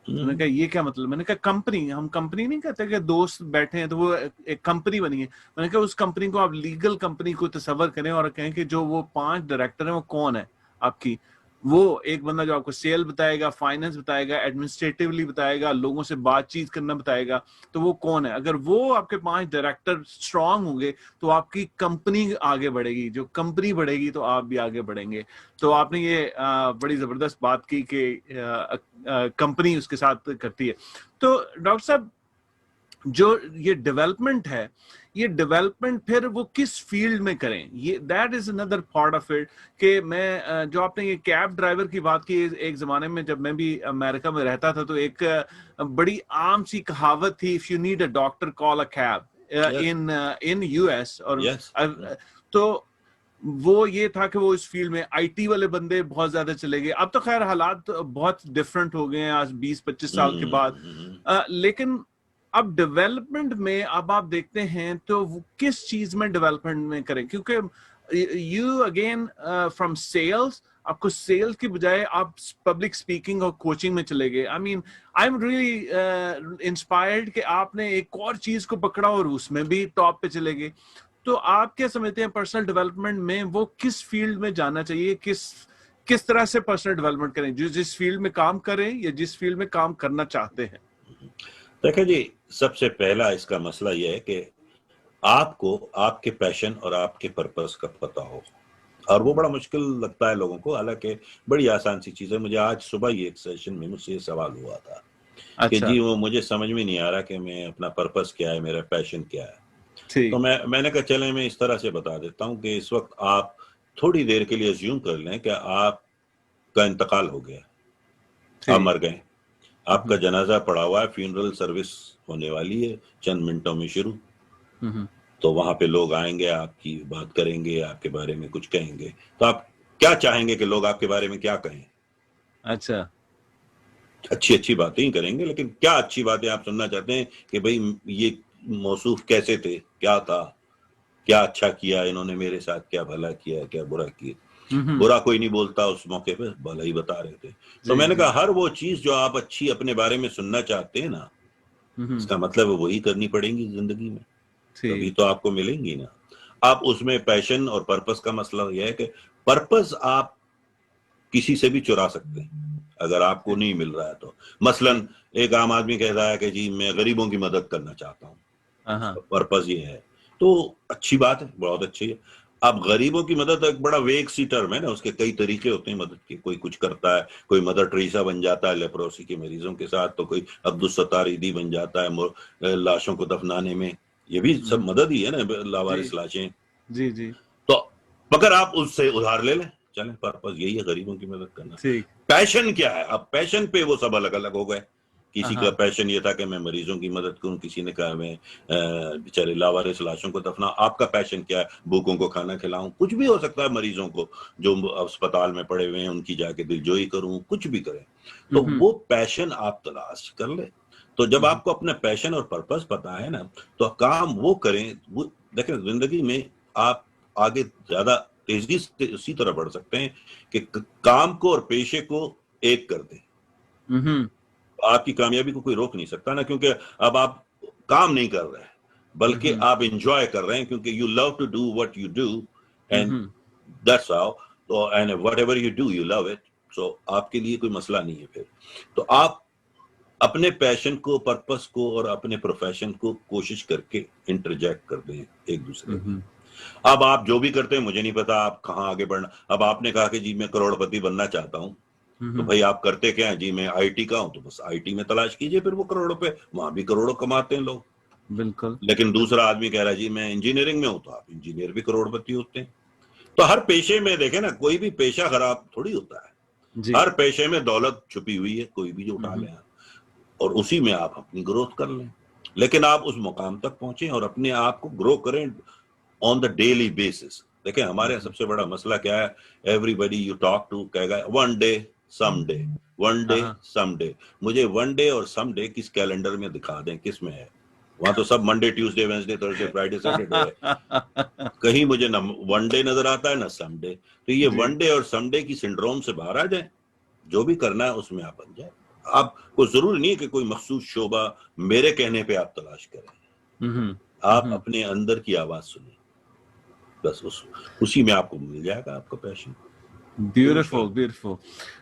میں نے کہا یہ کیا مطلب؟ میں نے کہا کمپنی, ہم کمپنی نہیں کہتے کہ دوست بیٹھے ہیں تو وہ ایک کمپنی بنی ہے. میں نے کہا اس کمپنی کو آپ لیگل کمپنی کو تصور کریں اور کہیں کہ جو وہ 5 ڈائریکٹر ہیں وہ کون ہے آپ کی. وہ ایک بندہ جو آپ کو سیل بتائے گا, فائننس بتائے گا, ایڈمنسٹریٹولی بتائے گا, لوگوں سے بات چیت کرنا بتائے گا, تو وہ کون ہے؟ اگر وہ آپ کے 5 ڈائریکٹر اسٹرانگ ہوں گے تو آپ کی کمپنی آگے بڑھے گی, جو کمپنی بڑھے گی تو آپ بھی آگے بڑھیں گے. تو آپ نے یہ بڑی زبردست بات کی کہ کمپنی اس کے ساتھ کرتی ہے. تو ڈاکٹر صاحب, جو یہ ڈیولپمنٹ ہے, یہ ڈیولپمنٹ پھر وہ کس فیلڈ میں کریں, یہ that is another part of it. کہ میں جو آپ نے یہ کیب ڈرائیور کی بات کی, ایک زمانے میں جب میں بھی امریکہ میں رہتا تھا تو ایک بڑی عام سی کہاوت تھی, if you need a doctor call a cab in U S. اور تو وہ یہ تھا کہ وہ اس فیلڈ میں آئی ٹی والے بندے بہت زیادہ چلے گئے. اب تو خیر حالات بہت ڈفرنٹ ہو گئے ہیں آج 20-25 سال کے بعد, لیکن اب ڈیولپمنٹ میں اب آپ دیکھتے ہیں تو کس چیز میں ڈیولپمنٹ میں کریں, کیونکہ یو اگین فرام سیلز, آپ کو سیلز کی بجائے آپ پبلک اسپیکنگ اور کوچنگ میں چلے گئے. آئی ایم ریئلی انسپائرڈ کہ آپ نے ایک اور چیز کو پکڑا اور اس میں بھی ٹاپ پہ چلے گئے. تو آپ کیا سمجھتے ہیں پرسنل ڈیولپمنٹ میں وہ کس فیلڈ میں جانا چاہیے, کس طرح سے پرسنل ڈیولپمنٹ کریں, جس فیلڈ میں کام کریں یا جس فیلڈ میں کام کرنا چاہتے ہیں؟ دیکھیں جی, سب سے پہلا اس کا مسئلہ یہ ہے کہ آپ کو آپ کے پیشن اور آپ کے پرپس کا پتہ ہو, اور وہ بڑا مشکل لگتا ہے لوگوں کو, حالانکہ بڑی آسان سی چیز ہے. مجھے آج صبح ہی ایک سیشن میں مجھ سے یہ سوال ہوا تھا کہ جی وہ مجھے سمجھ میں نہیں آ رہا کہ میں اپنا پرپس کیا ہے, میرا پیشن کیا ہے. تو میں نے کہا چلیں میں اس طرح سے بتا دیتا ہوں کہ اس وقت آپ تھوڑی دیر کے لیے اسیوم کر لیں کہ آپ کا انتقال ہو گیا, آپ مر گئے, آپ کا جنازہ پڑا ہوا ہے, فیونرل سروس ہونے والی ہے چند منٹوں میں شروع. تو وہاں پہ لوگ آئیں گے, آپ کی بات کریں گے, آپ کے بارے میں کچھ کہیں گے. تو آپ کیا چاہیں گے کہ لوگ آپ کے بارے میں کیا کہیں؟ اچھا, اچھی باتیں ہی کریں گے, لیکن کیا اچھی باتیں آپ سننا چاہتے ہیں کہ بھئی یہ موصوف کیسے تھے, کیا تھا, کیا اچھا کیا انہوں نے میرے ساتھ, کیا بھلا کیا, کیا برا کیا. برا کوئی نہیں بولتا اس موقع پہ, بھلا ہی بتا رہے تھے. تو میں نے کہا ہر وہ چیز جو آپ اچھی اپنے بارے میں سننا چاہتے ہیں نا, اس کا مطلب وہی کرنی پڑیں گی زندگی میں, تبھی تو آپ کو ملیں گی نا. آپ اس میں پیشن اور پرپس کا مسئلہ یہ ہے کہ پرپس آپ کسی سے بھی چرا سکتے ہیں اگر آپ کو نہیں مل رہا ہے تو. مثلا ایک عام آدمی کہتا ہے کہ جی میں غریبوں کی مدد کرنا چاہتا ہوں, اس کا پرپس یہ ہے, تو اچھی بات ہے, بہت اچھی ہے. اب غریبوں کی مدد ایک بڑا ویگ سی ٹرم ہے نا, اس کے کئی طریقے ہوتے ہیں مدد کے. کوئی کچھ کرتا ہے, کوئی مدر ٹریسا بن جاتا ہے لیپروسی کے مریضوں کے ساتھ, تو کوئی عبدالستار ایدھی بن جاتا ہے لاشوں کو دفنانے میں. یہ بھی سب مدد ہی ہے نا, لاوارث لاشیں. جی تو مگر آپ اس سے ادھار لے لیں, چلیں پرپس یہی ہے غریبوں کی مدد کرنا. ٹھیک. پیشن کیا ہے؟ اب پیشن پہ وہ سب الگ الگ ہو گئے کسی کا پیشن یہ تھا کہ میں مریضوں کی مدد کروں, کسی نے کہا میں بیچارے لاوارث لاشوں کو دفنا. آپ کا پیشن کیا ہے؟ بھوکوں کو کھانا کھلاؤں. کچھ بھی ہو سکتا ہے, مریضوں کو جو اسپتال میں پڑے ہوئے ہیں ان کی جا کے دلجوئی کروں, کچھ بھی کریں. تو وہ پیشن آپ تلاش کر لیں. تو جب آپ کو اپنا پیشن اور پرپس پتا ہے نا, تو کام وہ کریں. وہ دیکھیں زندگی میں آپ آگے زیادہ تیزی سے اسی طرح بڑھ سکتے ہیں کہ کام کو اور پیشے کو ایک کر دیں. آپ کی کامیابی کو کوئی روک نہیں سکتا نا, کیونکہ اب آپ کام نہیں کر رہے بلکہ آپ انجوائے کر رہے ہیں, کیونکہ you love to do what you do and that's how, and whatever you do you love it. So آپ کے لیے کوئی مسئلہ نہیں ہے. پھر تو آپ اپنے پیشن کو, پرپس کو اور اپنے پروفیشن کو کوشش کر کے انٹرجیکٹ کر دیں ایک دوسرے میں. اب آپ جو بھی کرتے ہیں, مجھے نہیں پتا آپ کہاں آگے بڑھنا. اب آپ نے کہا کہ جی میں کروڑ پتی بننا چاہتا ہوں, تو بھائی آپ کرتے کیا ہیں؟ جی میں آئی ٹی کا ہوں. تو بس آئی ٹی میں تلاش کیجئے پھر وہ کروڑوں پہ, وہاں بھی کروڑوں کماتے ہیں لوگ. بالکل. لیکن دوسرا آدمی کہہ رہا ہے جی میں انجینئرنگ میں ہوں, تو آپ انجینئر بھی کروڑ پتی ہوتے ہیں. تو ہر پیشے میں دیکھیں نا, کوئی بھی پیشہ خراب تھوڑی ہوتا ہے. ہر پیشے میں دولت چھپی ہوئی ہے, کوئی بھی جو اٹھا لیں اور اسی میں آپ اپنی گروتھ کر لیں. لیکن آپ اس مقام تک پہنچیں اور اپنے آپ کو گرو کریں آن دا ڈیلی بیسس. دیکھیں ہمارے سب سے بڑا مسئلہ کیا ہے, everybody you talk to کہے گا one day some day, one day some day. مجھے ون ڈے اور سم ڈے کس کیلنڈر میں دکھا دیں کس میں ہے. وہاں تو سب Monday Tuesday Wednesday Thursday Friday Saturday ہے, کہیں مجھے نہ ون ڈے نظر آتا ہے نہ سم ڈے. تو یہ ون ڈے اور سم ڈے کی سنڈروم سے باہر آ جائیں, جو بھی کرنا ہے اس میں آپ بن جائیں. آپ کو ضروری نہیں ہے کہ کوئی مخصوص شعبہ میرے کہنے پہ آپ تلاش کریں. آپ اپنے اندر کی آواز سنیں, بس اسی میں آپ کو مل جائے گا آپ کا پیشن. Beautiful beautiful.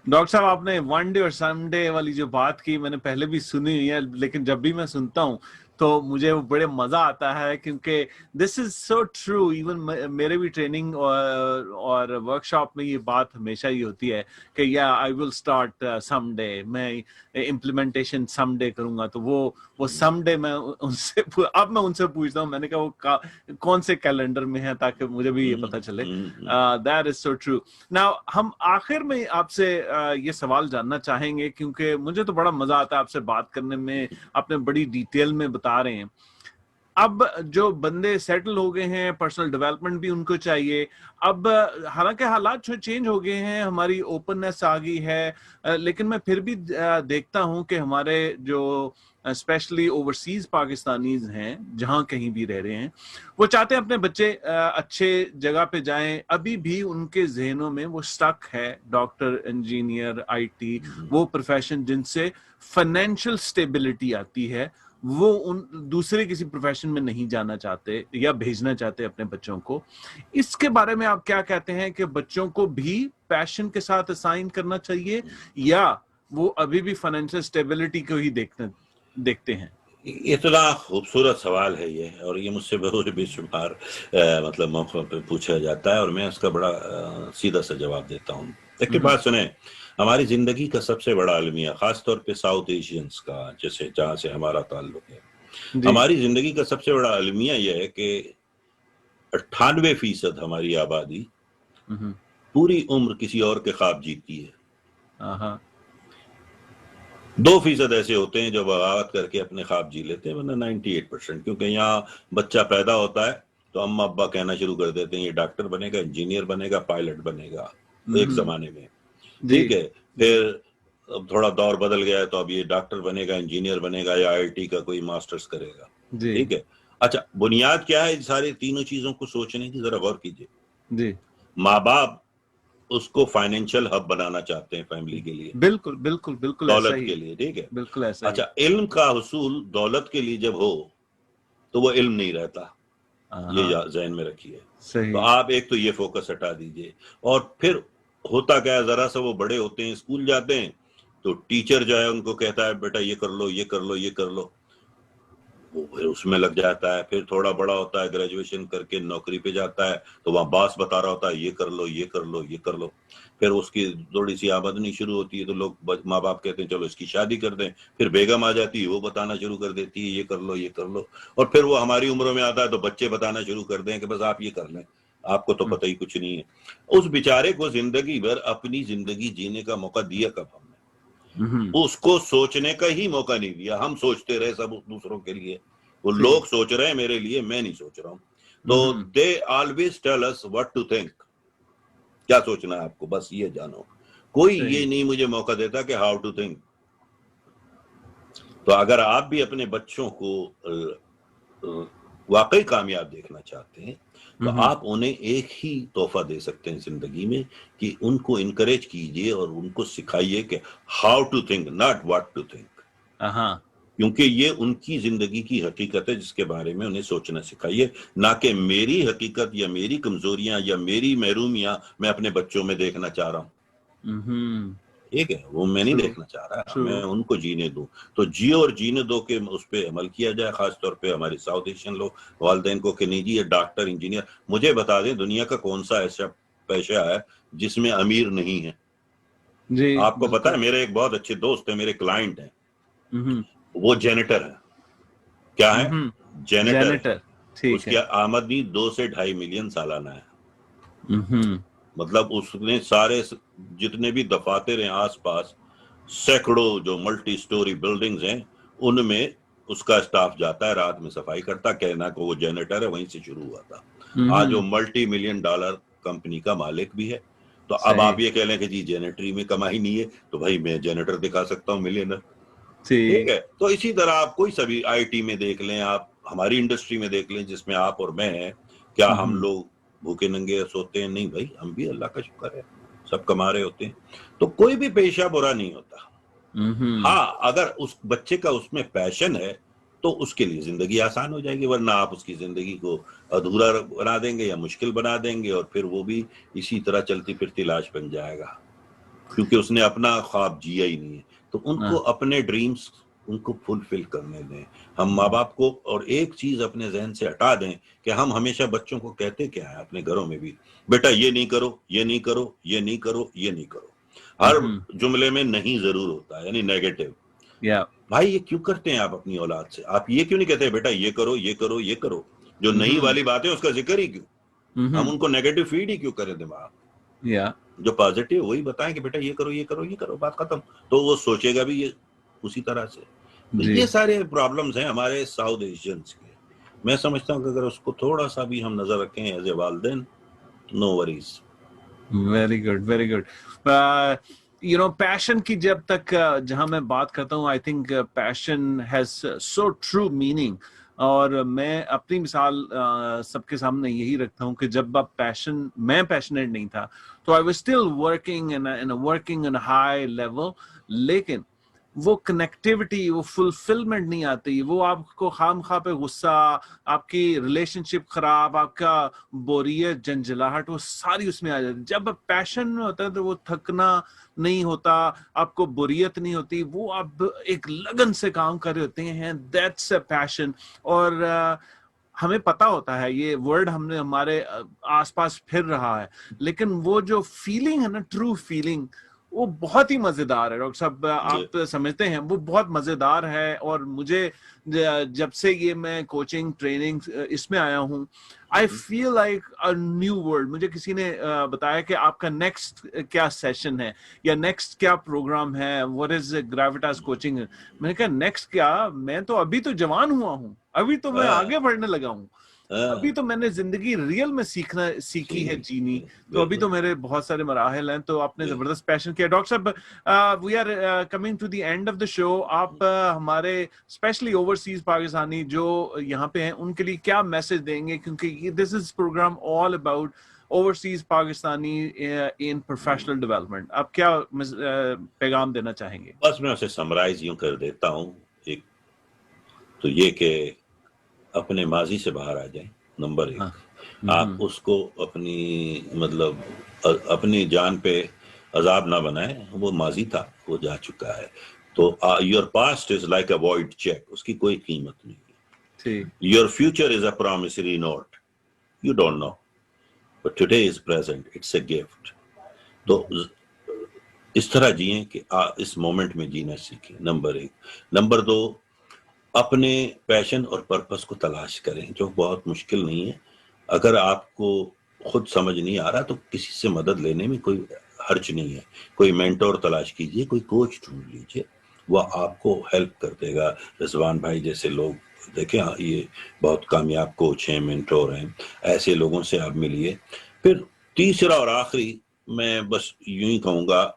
ڈاکٹر صاحب آپ نے ون ڈے اور سنڈے والی جو بات کی میں نے پہلے بھی سنی ہوئی ہے, لیکن جب بھی میں سنتا ہوں تو مجھے بڑے مزہ آتا ہے, کیونکہ this is so true. Even میرے بھی ٹریننگ اور ورک شاپ میں یہ بات ہمیشہ ہی ہوتی ہے کہ یا آئی ول اسٹارٹ سم ڈے, میں امپلیمنٹیشن سم ڈے کروں گا. تو وہ سم ڈے میں ان سے اب میں ان سے پوچھتا ہوں, میں نے کہا وہ کون سے کیلنڈر میں ہے, تاکہ مجھے بھی یہ پتہ چلے. That is so true. Now, ہم آخر میں آپ سے یہ سوال جاننا چاہیں گے, کیونکہ مجھے تو بڑا مزہ آتا ہے آپ سے بات کرنے میں, آپ نے بڑی ڈیٹیل میں بتا رہے ہیں. اب جو بندے سیٹل ہو گئے ہیں, پرسنل ڈیولپمنٹ بھی ان کو چاہیے. اب حالانکہ حالات چینج ہو گئے ہیں, ہماری اوپننس آ گئی ہے, لیکن میں پھر بھی دیکھتا ہوں کہ ہمارے جو اسپیشلی اوورسیز پاکستانیز ہیں, جہاں کہیں بھی رہ رہے ہیں, وہ چاہتے ہیں اپنے بچے اچھے جگہ پہ جائیں. ابھی بھی ان کے ذہنوں میں وہ سٹک ہے ڈاکٹر, انجینئر, آئی ٹی, وہ پروفیشن جن سے فائنینشیل سٹیبلٹی آتی ہے. وہ ان دوسرے کسی پروفیشن میں نہیں جانا چاہتے یا بھیجنا چاہتے اپنے بچوں کو. اس کے بارے میں آپ کیا کہتے ہیں کہ بچوں کو بھی پیشن کے ساتھ اسائن کرنا چاہیے, یا وہ ابھی بھی فائنینشیل سٹیبلٹی کو ہی دیکھتے ہیں؟ اتنا خوبصورت سوال ہے یہ, اور یہ مجھ سے بہت بے شمار مطلب موقع پہ پوچھا جاتا ہے, اور میں اس کا بڑا سیدھا سا جواب دیتا ہوں. ایک بات سنیں, ہماری زندگی کا سب سے بڑا المیہ, خاص طور پہ ساؤتھ ایشینز کا, جیسے جہاں سے ہمارا تعلق ہے, ہماری زندگی کا سب سے بڑا المیہ یہ ہے کہ 98% ہماری آبادی پوری عمر کسی اور کے خواب جیتی ہے. 2% ایسے ہوتے ہیں جو بغاوت کر کے اپنے خواب جی لیتے ہیں, ورنہ 98%. کیونکہ یہاں بچہ پیدا ہوتا ہے تو اما ابا کہنا شروع کر دیتے ہیں یہ ڈاکٹر بنے گا, انجینئر بنے گا, پائلٹ بنے گا. ایک زمانے میں ٹھیک ہے, پھر اب تھوڑا دور بدل گیا ہے, تو اب یہ ڈاکٹر بنے گا, انجینئر بنے گا, یا آئی ٹی کا کوئی ماسٹرز کرے گا. ٹھیک ہے, اچھا بنیاد کیا ہے ساری تینوں چیزوں کو سوچنے کی, ذرا غور کیجئے. ماں باپ اس کو فائنینشیل ہب بنانا چاہتے ہیں فیملی کے لیے, بالکل بالکل بالکل دولت کے لیے. ٹھیک ہے, بالکل ایسا. اچھا علم کا حصول دولت کے لیے جب ہو تو وہ علم نہیں رہتا, یہ ذہن میں رکھیے. تو آپ ایک تو یہ فوکس ہٹا دیجئے, اور پھر ہوتا کیا ہے, ذرا سا وہ بڑے ہوتے ہیں, اسکول جاتے ہیں, تو ٹیچر جو ہے ان کو کہتا ہے بیٹا یہ کر لو, یہ کر لو, یہ کر لو, وہ پھر اس میں لگ جاتا ہے. پھر تھوڑا بڑا ہوتا ہے, گریجویشن کر کے نوکری پہ جاتا ہے, تو وہاں باس بتا رہا ہوتا ہے یہ کر لو, یہ کر لو, یہ کر لو. پھر اس کی تھوڑی سی آمدنی شروع ہوتی ہے, تو لوگ ماں باپ کہتے ہیں چلو اس کی شادی کر دیں. پھر بیگم آ جاتی ہے, وہ بتانا شروع کر دیتی ہے یہ کر لو, یہ کر لو. اور پھر وہ ہماری عمروں میں آتا ہے تو بچے بتانا شروع کر دیں کہ بس آپ یہ کر لیں, آپ کو تو پتہ ہی کچھ نہیں ہے. اس بیچارے کو زندگی بھر اپنی زندگی جینے کا موقع دیا کب ہم نے؟ اس کو سوچنے کا ہی موقع نہیں دیا. ہم سوچتے رہے سب دوسروں کے لیے, وہ لوگ سوچ رہے ہیں میرے لیے, میں نہیں سوچ رہا ہوں. تو they always tell us what to think, کیا سوچنا ہے آپ کو, بس یہ جانو. کوئی یہ نہیں مجھے موقع دیتا کہ ہاؤ ٹو تھنک. تو اگر آپ بھی اپنے بچوں کو واقعی کامیاب دیکھنا چاہتے ہیں تو آپ انہیں ایک ہی تحفہ دے سکتے ہیں زندگی میں, کہ ان کو انکریج کیجئے اور ان کو سکھائیے کہ how to think, not what to think. کیونکہ یہ ان کی زندگی کی حقیقت ہے جس کے بارے میں انہیں سوچنا سکھائیے, نہ کہ میری حقیقت یا میری کمزوریاں یا میری محرومیاں میں اپنے بچوں میں دیکھنا چاہ رہا ہوں. ٹھیک ہے, وہ میں نہیں دیکھنا چاہ رہا, میں ان کو جینے دوں. تو جیو اور جینے دو کہ اس پہ عمل کیا جائے, خاص طور پہ ہمارے ساؤتھ ایشین لوگ, والدین کو, کہ نہیں جی یہ ڈاکٹر انجینئر. مجھے بتا دیں دنیا کا کون سا ایسا پیشہ ہے جس میں امیر نہیں ہے؟ آپ کو پتا ہے, میرے ایک بہت اچھے دوست ہیں, میرے کلائنٹ ہیں, وہ جینیٹر ہے. کیا ہے؟ جینیٹر. اس کی آمدنی 2 سے 2.5 ملین سالانہ ہے. مطلب اس نے سارے جتنے بھی دفاتر ہیں آس پاس, سینکڑوں جو ملٹی سٹوری بلڈنگز ہیں, ان میں اس کا اسٹاف جاتا ہے, رات میں صفائی کرتا. کہنا کہ وہ جینیٹر ہے, وہیں سے شروع ہوا تھا. آج وہ $multi million کمپنی کا مالک بھی ہے. تو اب آپ یہ کہہ لیں کہ جی جینیٹری میں کمائی نہیں ہے, تو بھائی میں جینیٹر دکھا سکتا ہوں ملینر. ٹھیک ہے. تو اسی طرح آپ کوئی سبھی آئی ٹی میں دیکھ لیں, آپ ہماری انڈسٹری میں دیکھ لیں جس میں آپ اور میں ہیں, کیا ہم لوگ بھوکے ننگے سوتے ہیں؟ نہیں بھائی, ہم بھی اللہ کا شکر ہے سب کما رہے ہوتے ہیں. تو کوئی بھی پیشہ برا نہیں ہوتا. ہاں, اگر اس بچے کا اس میں پیشن ہے تو اس کے لیے زندگی آسان ہو جائے گی, ورنہ آپ اس کی زندگی کو ادھورا بنا دیں گے یا مشکل بنا دیں گے, اور پھر وہ بھی اسی طرح چلتی پھرتی لاش بن جائے گا, کیونکہ اس نے اپنا خواب جیا ہی نہیں ہے. تو ان کو اپنے ڈریمز ان کو فلفل کرنے دیں. ہم ماں باپ کو اور ایک چیز اپنے ذہن سے ہٹا دیں کہ ہم ہمیشہ بچوں کو کہتے کیا ہے اپنے گھروں میں بھی, بیٹا یہ نہیں کرو, یہ نہیں کرو, یہ نہیں کرو, یہ نہیں کرو. ہر جملے میں نہیں ضرور ہوتا ہے, یعنی نیگیٹو. بھائی یہ کیوں کرتے ہیں آپ اپنی اولاد سے؟ آپ یہ کیوں نہیں کہتے بیٹا یہ کرو, یہ کرو, یہ کرو؟ جو نہیں والی بات ہے اس کا ذکر ہی کیوں؟ ہم ان کو نیگیٹو فیڈ ہی کیوں کریں دماغ؟ جو پازیٹیو وہی بتائیں کہ بیٹا یہ کرو, یہ کرو, یہ کرو, بات ختم. تو وہ سوچے گا بھی یہ اسی طرح سے. یہ سارے پرابلمز ہیں ہمارے ساؤتھ ایشینز کے. میں سمجھتا ہوں کہ اگر اس کو تھوڑا سا بھی ہم نظر رکھیں ایز اے والدین, no worries. Very good, very good. Passion کی جب تک جہاں میں بات کرتا ہوں, I think passion has so true meaning. اور میں اپنی مثال سب کے سامنے یہی رکھتا ہوں کہ جب میں پیشنیٹ نہیں تھا تو I was still working in high level, لیکن وہ کنیکٹیوٹی, وہ فلفلمنٹ نہیں آتی. وہ آپ کو خام خواہ پہ غصہ, آپ کی ریلیشن شپ خراب, آپ کا بوریت, جنجلاہٹ, وہ ساری اس میں آ جاتی. جب پیشن میں ہوتا ہے تو وہ تھکنا نہیں ہوتا, آپ کو بوریت نہیں ہوتی, وہ آپ ایک لگن سے کام کر رہے ہوتے ہیں. دیٹس اے پیشن. اور ہمیں پتا ہوتا ہے یہ ورڈ ہم نے ہمارے آس پاس پھر رہا ہے, لیکن وہ جو فیلنگ ہے نا, ٹرو فیلنگ, وہ بہت ہی مزیدار ہے. ڈاکٹر صاحب آپ سمجھتے ہیں وہ بہت مزیدار ہے. اور مجھے جب سے یہ میں کوچنگ ٹریننگ اس میں آیا ہوں, I feel like a new world. مجھے کسی نے بتایا کہ آپ کا نیکسٹ کیا سیشن ہے یا نیکسٹ کیا پروگرام ہے, واٹ از گریویٹاس کوچنگ. میں نے کہا نیکسٹ کیا, میں تو ابھی تو جوان ہوا ہوں, ابھی تو میں آگے بڑھنے لگا ہوں, ابھی تو میں نے زندگی ریئل میں سیکھی ہے جینی, تو ابھی تو میرے بہت سارے مراحل ہیں. تو آپ نے زبردست پیشن کیا. ڈاکٹر صاحب we are coming to the end of the show. آپ ہمارے اسپیشلی اوورسیز پاکستانی جو یہاں پہ ہیں ان کے لیے کیا میسج دیں گے, کیونکہ this is programme all about overseas Pakistani in professional development. آپ کیا پیغام دینا چاہیں گے؟ بس میں اسے سمرائز یوں کر دیتا ہوں. ایک تو یہ کہ اپنے ماضی سے باہر آ جائیں. نمبر 1, آپ اس کو اپنی جان پہ عذاب نہ بنائیں. وہ ماضی تھا, وہ جا چکا ہے. تو your past is like a void cheque, اس کی کوئی قیمت نہیں ہے. Your future is a promissory note, you don't know, but today is present, it's a gift. تو اس طرح جئیں کہ اس مومنٹ میں جینا سیکھیں. نمبر 1. نمبر 2, اپنے پیشن اور پرپس کو تلاش کریں, جو بہت مشکل نہیں ہے. اگر آپ کو خود سمجھ نہیں آ رہا تو کسی سے مدد لینے میں کوئی حرج نہیں ہے. کوئی مینٹور تلاش کیجیے, کوئی کوچ ڈھونڈ لیجیے, وہ آپ کو ہیلپ کر دے گا. رضوان بھائی جیسے لوگ دیکھیں, یہ بہت کامیاب کوچ ہیں, مینٹور ہیں, ایسے لوگوں سے آپ ملیے. پھر تیسرا اور آخری میں بس یوں ہی کہوں گا,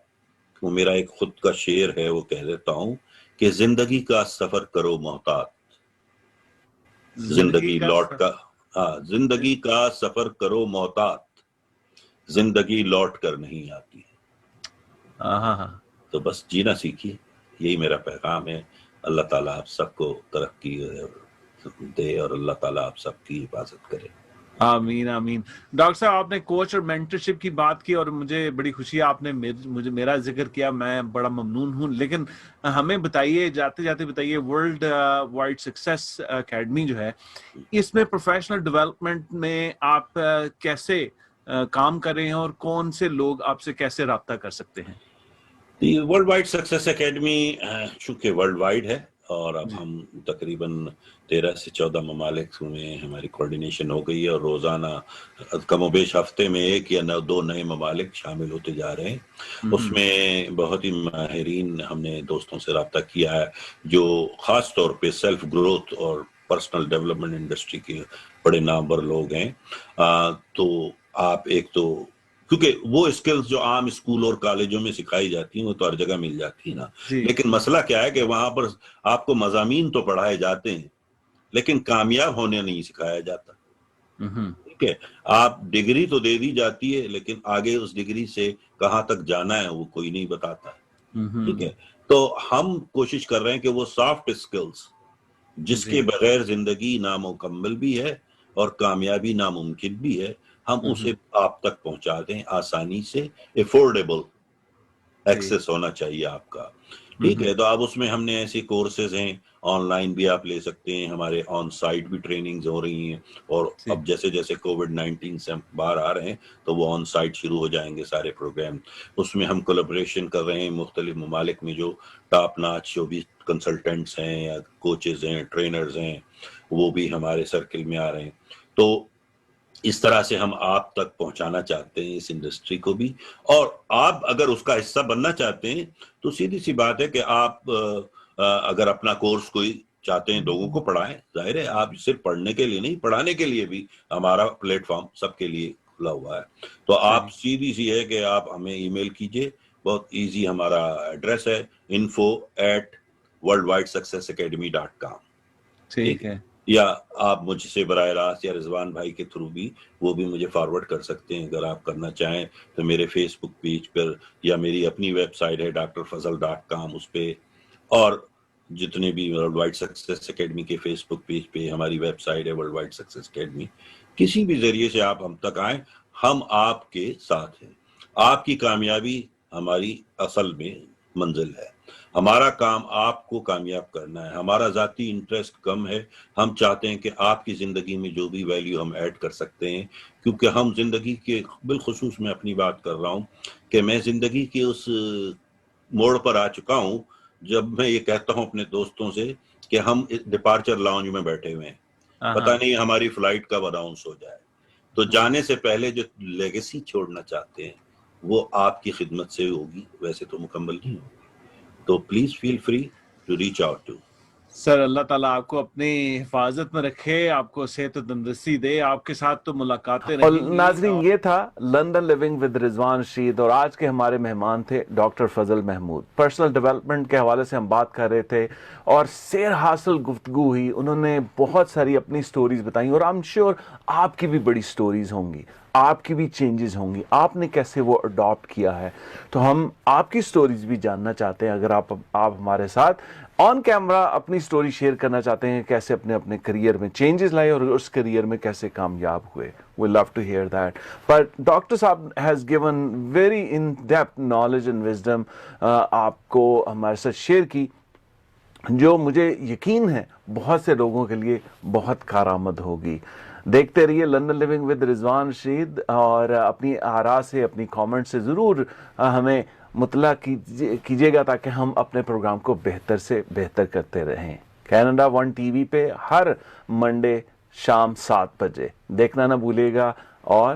وہ میرا ایک خود کا شعر ہے, وہ کہہ دیتا ہوں کہ زندگی کا سفر کرو محتاط, زندگی لوٹ کا, ہاں, زندگی کا سفر کرو محتاط, زندگی لوٹ کر نہیں آتی. ہاں. تو بس جینا سیکھیے, یہی میرا پیغام ہے. اللہ تعالیٰ آپ سب کو ترقی دے اور اللہ تعالیٰ آپ سب کی حفاظت کرے. آمین آمین. ڈاکٹر صاحب آپ نے کوچ اور مینٹرشپ کی بات کی اور مجھے بڑی خوشی ہے آپ نے مجھے میرا ذکر کیا, میں بڑا ممنون ہوں. لیکن ہمیں بتائیے, جاتے جاتے بتائیے, ورلڈ وائڈ سکسیس اکیڈمی جو ہے, اس میں پروفیشنل ڈیولپمنٹ میں آپ کیسے کام کر رہے ہیں اور کون سے لوگ آپ سے کیسے رابطہ کر سکتے ہیں؟ ورلڈ وائڈ سکسیس اکیڈمی چونکہ ورلڈ وائڈ ہے اور اب ہم تقریباً 13 سے 14 ممالک میں ہماری کوارڈینیشن ہو گئی ہے, اور روزانہ کم و بیش ہفتے میں 1 یا 2 نئے ممالک شامل ہوتے جا رہے ہیں. اس میں بہت ہی ماہرین ہم نے دوستوں سے رابطہ کیا ہے جو خاص طور پہ سیلف گروتھ اور پرسنل ڈیولپمنٹ انڈسٹری کے بڑے نامور لوگ ہیں. تو آپ ایک تو کیونکہ وہ اسکلز جو عام اسکول اور کالجوں میں سکھائی جاتی ہیں وہ تو ہر جگہ مل جاتی ہیں نا, لیکن مسئلہ کیا ہے کہ وہاں پر آپ کو مضامین تو پڑھائے جاتے ہیں لیکن کامیاب ہونے نہیں سکھایا جاتا. ٹھیک ہے, آپ ڈگری تو دے دی جاتی ہے لیکن آگے اس ڈگری سے کہاں تک جانا ہے وہ کوئی نہیں بتاتا. ٹھیک ہے, تو ہم کوشش کر رہے ہیں کہ وہ سافٹ اسکلز جس کے بغیر زندگی نامکمل بھی ہے اور کامیابی ناممکن بھی ہے, ہم اسے آپ تک پہنچا دیں آسانی سے. افورڈیبل ایکسس ہونا چاہیے آپ کا. ٹھیک ہے, تو اب اس میں ہم نے ایسی کورسز ہیں, آن لائن بھی آپ لے سکتے ہیں, ہمارے آن سائٹ بھی ٹریننگز ہو رہی ہیں, اور اب جیسے جیسے کووڈ-19 سے ہم باہر آ رہے ہیں تو وہ آن سائٹ شروع ہو جائیں گے سارے پروگرام. اس میں ہم کولیبریشن کر رہے ہیں مختلف ممالک میں جو ٹاپ ناچ جو بھی کنسلٹنٹس ہیں یا کوچز ہیں, ٹرینرز ہیں, وہ بھی ہمارے سرکل میں آ رہے ہیں. تو اس طرح سے ہم آپ تک پہنچانا چاہتے ہیں اس انڈسٹری کو بھی, اور آپ اگر اس کا حصہ بننا چاہتے ہیں تو سیدھی سی بات ہے کہ آپ اگر اپنا کورس کوئی چاہتے ہیں لوگوں کو پڑھائیں, ظاہر ہے آپ صرف پڑھنے کے لیے نہیں, پڑھانے کے لیے بھی ہمارا پلیٹ فارم سب کے لیے کھلا ہوا ہے. تو آپ سیدھی سی ہے کہ آپ ہمیں ای میل کیجئے, بہت ایزی ہمارا ایڈریس ہے info@worldwidesuccessacademy.com. ٹھیک ہے, یا آپ مجھ سے براہ راست یا رضوان بھائی کے تھرو بھی وہ بھی مجھے فارورڈ کر سکتے ہیں اگر آپ کرنا چاہیں تو. میرے فیس بک پیج پر یا میری اپنی ویب سائٹ ہے drfazal.com, اس پہ, اور جتنے بھی ورلڈ وائڈ سکسیس اکیڈمی کے فیس بک پیج پہ ہماری ویب سائٹ ہے ورلڈ وائڈ سکسیس اکیڈمی, کسی بھی ذریعے سے آپ ہم تک آئیں, ہم آپ کے ساتھ ہیں. آپ کی کامیابی ہماری اصل میں منزل ہے. ہمارا کام آپ کو کامیاب کرنا ہے. ہمارا ذاتی انٹرسٹ کم ہے, ہم چاہتے ہیں کہ آپ کی زندگی میں جو بھی ویلیو ہم ایڈ کر سکتے ہیں, کیونکہ ہم زندگی کے بالخصوص میں اپنی بات کر رہا ہوں کہ میں زندگی کے اس موڑ پر آ چکا ہوں جب میں یہ کہتا ہوں اپنے دوستوں سے کہ ہم ڈپارچر لاؤنج میں بیٹھے ہوئے ہیں, پتہ نہیں ہماری فلائٹ کب اناؤنس ہو جائے. تو جانے سے پہلے جو لیگیسی چھوڑنا چاہتے ہیں وہ آپ کی خدمت سے ہوگی, ویسے تو مکمل نہیں ہوگی. تو please feel free to reach out to. Sir اللہ تعالیٰ آپ کو اپنی حفاظت میں رکھے, آپ کو صحت و تندرستی دے, آپ کے ساتھ تو ملاقاتیں اور رہیں گی. ناظرین, یہ تھا لندن لیونگ ود رضوان رشید, اور آج کے ہمارے مہمان تھے ڈاکٹر فضل محمود. پرسنل ڈیولپمنٹ کے حوالے سے ہم بات کر رہے تھے اور سیر حاصل گفتگو ہوئی. انہوں نے بہت ساری اپنی سٹوریز بتائیں, اور آئی ایم شیور آپ کی بھی بڑی سٹوریز ہوں گی, آپ کی بھی چینجز ہوں گی, آپ نے کیسے وہ اڈاپٹ کیا ہے. تو ہم آپ کی سٹوریز بھی جاننا چاہتے ہیں. اگر آپ ہمارے ساتھ آن کیمرہ اپنی سٹوری شیئر کرنا چاہتے ہیں, کیسے اپنے کریئر میں چینجز لائے اور اس کریئر میں کیسے کامیاب ہوئے, we love to hear that. But Dr. Saab has given very in-depth knowledge and wisdom آپ کو ہمارے ساتھ شیئر کی, جو مجھے یقین ہے بہت سے لوگوں کے لیے بہت کارآمد ہوگی. دیکھتے رہیے لندن لیونگ ود رضوان رشید, اور اپنی آراء سے, اپنی کامنٹ سے ضرور ہمیں مطلع کیجیے گا تاکہ ہم اپنے پروگرام کو بہتر سے بہتر کرتے رہیں. کینیڈا ون ٹی وی پہ ہر منڈے شام 7 بجے دیکھنا نہ بھولیے گا, اور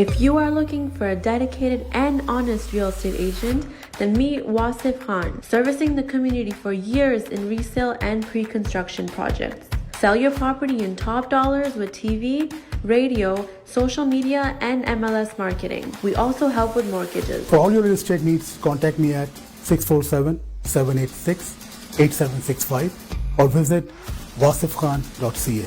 If you are looking for a dedicated and honest real estate agent, then meet Wasif Khan, servicing the community for years in resale and pre-construction projects. Sell your property in top dollars with TV, radio, social media, and MLS marketing. We also help with mortgages. For all your real estate needs, contact me at 647-786-8765 or visit wasifkhan.ca.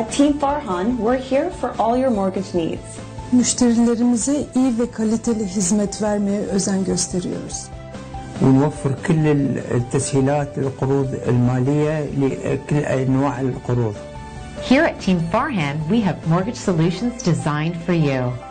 At Team Farhan, we're here for all your mortgage needs. Müşterilerimize iyi ve kaliteli hizmet vermeye özen gösteriyoruz. ونوفر كل التسهيلات القروض المالية لكل أنواع القروض. Here at Team Farhan, we have mortgage solutions designed for you.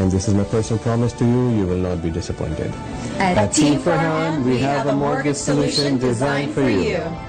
And this is my personal promise to you, you will not be disappointed. At Team Farhan, we have a mortgage solution designed for you.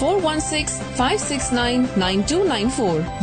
416-569-9294